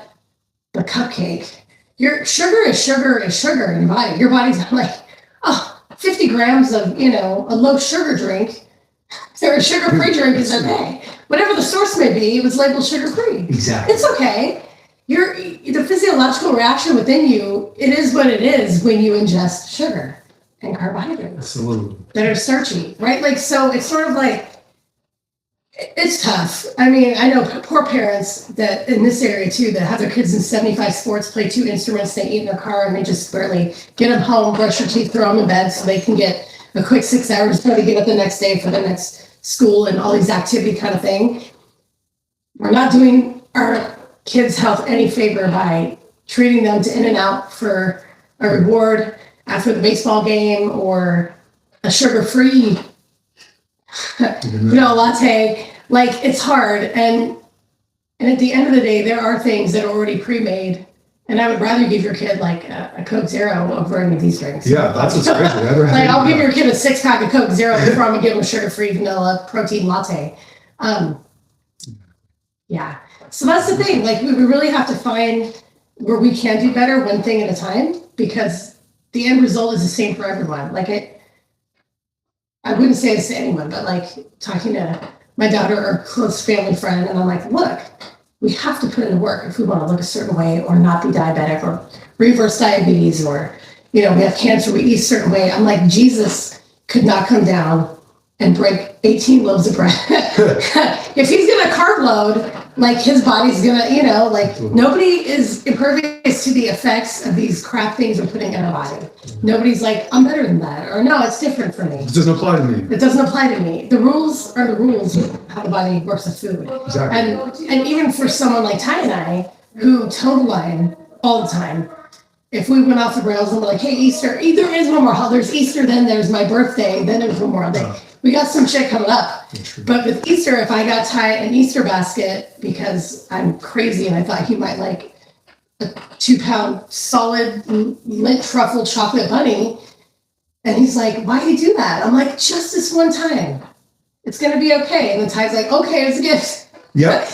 the cupcake. Your sugar is sugar in your body. Your body's not like, 50 grams of, a low sugar drink or a sugar-free drink is okay. Whatever the source may be, it was labeled sugar-free. Exactly. It's okay. The physiological reaction within you, it is what it is when you ingest sugar and carbohydrates. Absolutely. That are starchy, right? Like, so it's sort of like, it's tough. I mean, I know poor parents that in this area too, that have their kids in 75 sports, play 2 instruments, they eat in their car, and they just barely get them home, brush their teeth, throw them in bed so they can get a quick 6 hours before they get up the next day for the next school and all these activity kind of thing. We're not doing our kids' health any favor by treating them to In-N-Out for a reward after the baseball game or a sugar-free latte. Like, it's hard. And at the end of the day, there are things that are already pre-made. And I would rather give your kid like a Coke Zero over any of these drinks. Yeah, that's what's crazy. I'll give your kid a 6-pack of Coke Zero before I'm gonna give him a sugar-free vanilla protein latte. Yeah. So that's the thing. Like, we really have to find where we can do better, one thing at a time, because the end result is the same for everyone. Like, I wouldn't say this to anyone, but like talking to my daughter or a close family friend, and I'm like, look, we have to put in the work if we want to look a certain way or not be diabetic or reverse diabetes or, we have cancer, we eat a certain way. I'm like, Jesus could not come down and break 18 loaves of bread. If he's going to carb load, like, his body's going to, nobody is impervious to the effects of these crap things we're putting in our body. Nobody's like, I'm better than that, or no, it's different for me. It doesn't apply to me. It doesn't apply to me. The rules are the rules of how the body works with food. Exactly. And even for someone like Ty and I, who toe the line all the time, if we went off the rails and we're like, hey, Easter, there is one more holiday. There's Easter, then there's my birthday, then there's one more holiday. We got some shit coming up. But with Easter, if I got Ty an Easter basket because I'm crazy and I thought he might like a 2-pound solid mint truffle chocolate bunny, and he's like, why do you do that? I'm like, just this one time. It's going to be okay. And then Ty's like, okay, it's a gift. Yep.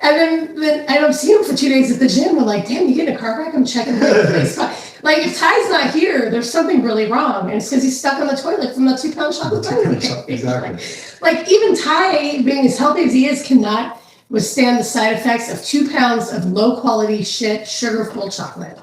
And then I don't see him for 2 days at the gym. I'm like, damn, you getting a car wreck? I'm checking the place. Like, if Ty's not here, there's something really wrong. And it's because he's stuck on the toilet from the 2-pound chocolate bunny. Exactly. Like, even Ty, being as healthy as he is, cannot withstand the side effects of 2 pounds of low quality shit, sugar-full chocolate.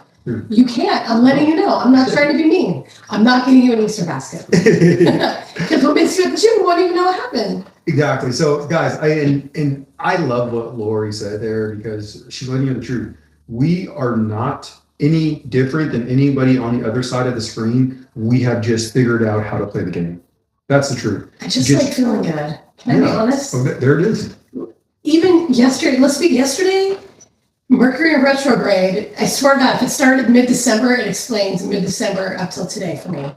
You can't. I'm letting you know. I'm not trying to be mean. I'm not getting you an Easter basket. Because we'll miss you at the gym. We won't even know what happened. Exactly. So, guys, I love what Lori said there, because she's letting you know the truth. We are not any different than anybody on the other side of the screen. We have just figured out how to play the game. That's the truth. I just like feeling good. Can I be honest? Oh, there it is. Even yesterday, Mercury in retrograde, I swear to God, if it started mid-December, it explains mid-December up till today for me.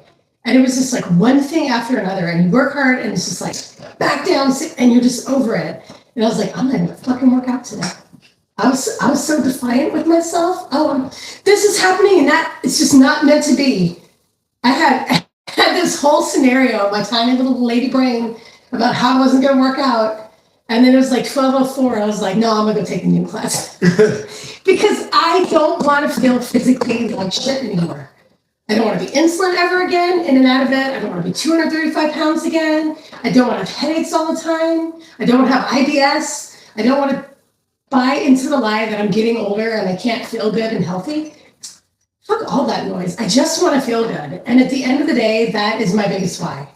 And it was just like one thing after another, and you work hard, and it's just like back down, and you're just over it. And I was like, I'm not gonna fucking work out today. I was so defiant with myself. Oh, this is happening, and that it's just not meant to be. I had this whole scenario in my tiny little lady brain about how I wasn't gonna work out. And then it was like 12:04, and I was like, no, I'm gonna go take a new class. Because I don't want to feel physically like shit anymore. I don't want to be insulin ever again, in and out of it. I don't want to be 235 pounds again. I don't want to have headaches all the time. I don't want to have IBS. I don't want to buy into the lie that I'm getting older and I can't feel good and healthy. Fuck all that noise. I just want to feel good. And at the end of the day, that is my biggest why.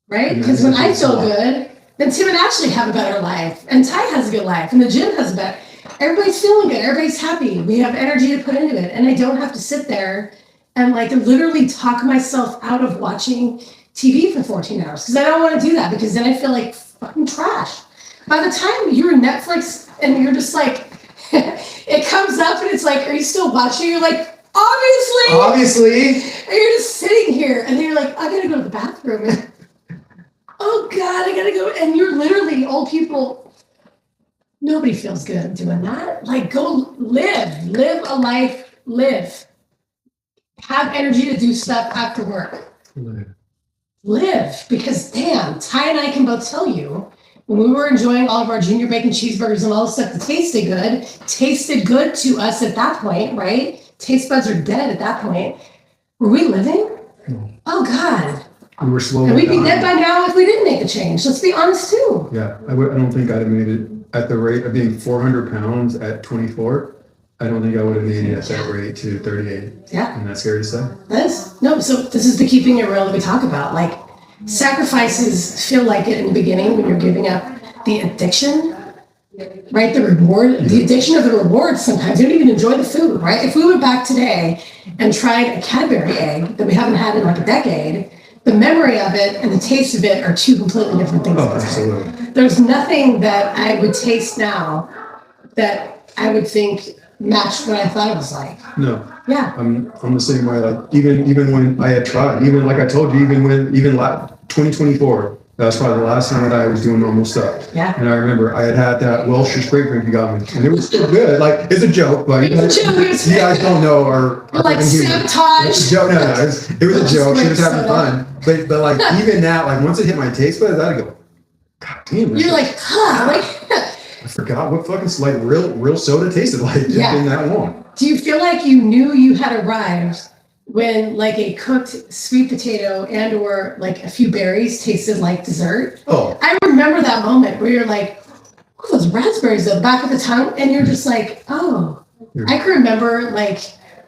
Right? Because when I feel good, then Tim and Ashley have a better life. And Ty has a good life. And the gym has a better. Everybody's feeling good. Everybody's happy. We have energy to put into it. And I don't have to sit there and like literally talk myself out of watching TV for 14 hours. Because I don't want to do that, because then I feel like fucking trash. By the time you're Netflix and you're just like, it comes up and it's like, are you still watching? You're like, Obviously. And you're just sitting here, and you're like, I gotta go to the bathroom. And, oh God, I gotta go. And you're literally old people. Nobody feels good doing that. Like, go live a life, live. Have energy to do stuff after work. Live, because damn, Ty and I can both tell you, when we were enjoying all of our junior bacon cheeseburgers and all the stuff that tasted good to us at that point, right? Taste buds are dead at that point. Were we living? No. Oh God. We were slowly And we'd be dead by now if we didn't make a change. Let's be honest too. Yeah, I don't think I'd have made it at the rate of being 400 pounds at 24. I don't think I would have made it at that rate to 38. Yeah. And that's scary to say. So this is the keeping it real that we talk about. Like, sacrifices feel like it in the beginning when you're giving up the addiction, right? The reward, the addiction of the reward sometimes. You don't even enjoy the food, right? If we went back today and tried a Cadbury egg that we haven't had in like a decade, the memory of it and the taste of it are two completely different things. Oh, absolutely. There's nothing that I would taste now that I would think matched what I thought it was like. No. Yeah. I'm the same way. Like even when I had tried, even like I told you, even 2024, that was probably the last time that I was doing normal stuff. Yeah. And I remember I had that Welsh's grape drink you got me, and it was still good. Like, it's a joke, but you guys don't know our like sabotage. No, it was a joke. She was having fun. But like even that, like once it hit my taste buds, I'd go, God damn. You're like, I forgot what fucking like real soda tasted like just in that long. Do you feel like you knew you had arrived when like a cooked sweet potato and or like a few berries tasted like dessert? Oh. I remember that moment where you're like, oh, those raspberries at the back of the tongue, and you're just like, oh. I can remember like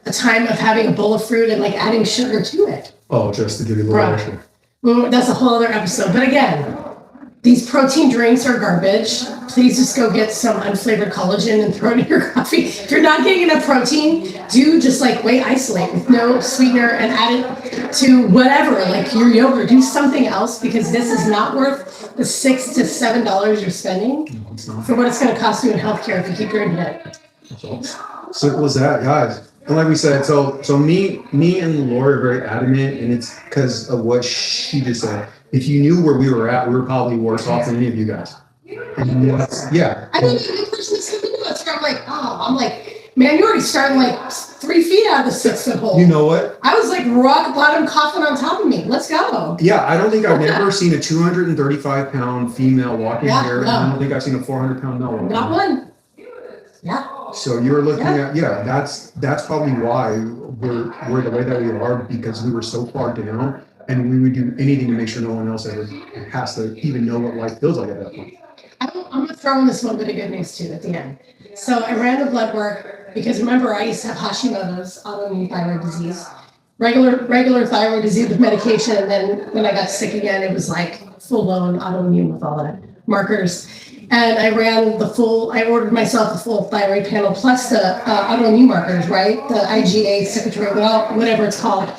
a time of having a bowl of fruit and like adding sugar to it. Oh, just to give you a little extra. Well, that's a whole other episode. But again, these protein drinks are garbage. Please just go get some unflavored collagen and throw it in your coffee. If you're not getting enough protein, do just like whey isolate with no sweetener and add it to whatever, like your yogurt. Do something else, because this is not worth the $6 to $7 you're spending for what it's going to cost you in healthcare if you keep drinking it. Simple as that, guys. And like we said, so me and Laura are very adamant, and it's because of what she just said. If you knew where we were at, we were probably worse off than any of you guys. And yeah. I mean, the person that's coming to us, I'm like, man, you're already starting like 3 feet out of the 6 foot hole. You know what? I was like rock bottom coughing on top of me. Let's go. Yeah, I don't think I've ever seen a 235 pound female walk in here, and I don't think I've seen a 400 pound male walk. Not one. Yeah. So you're looking at that's probably why we're the way that we are, because we were so far down, and we would do anything to make sure no one else ever has to even know what life feels like at that point. I'm gonna throw in this one bit of good news too at the end. So I ran the blood work because remember I used to have Hashimoto's, autoimmune thyroid disease, regular thyroid disease with medication, and then when I got sick again, it was like full blown autoimmune with all the markers. And I ordered myself the full thyroid panel plus the autoimmune markers, right? The IgA, secretory, whatever it's called.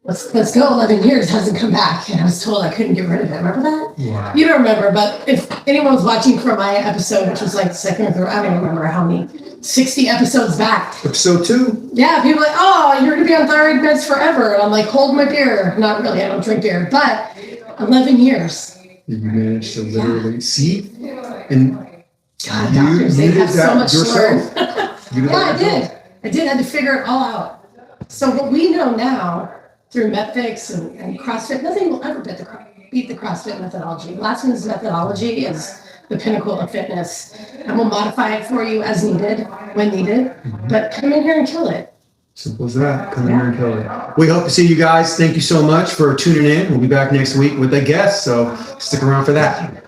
Let's go, 11 years, hasn't come back. And I was told I couldn't get rid of it. Remember that? Yeah. You don't remember, but if anyone was watching from my episode, which was like second or third, I don't even remember how many, 60 episodes back. Episode 2. Yeah, people are like, oh, you're going to be on thyroid meds forever. And I'm like, hold my beer. Not really, I don't drink beer, but 11 years. You managed to literally see, and God, doctors, they have so much yourself. I did. I had to figure it all out. So what we know now through MetFix and CrossFit, nothing will ever beat the CrossFit methodology. Lassman's methodology is the pinnacle of fitness, and we'll modify it for you as needed, when needed. But come in here and kill it. Simple as that. Come in here and kill it. We hope to see you guys. Thank you so much for tuning in. We'll be back next week with a guest, so stick around for that.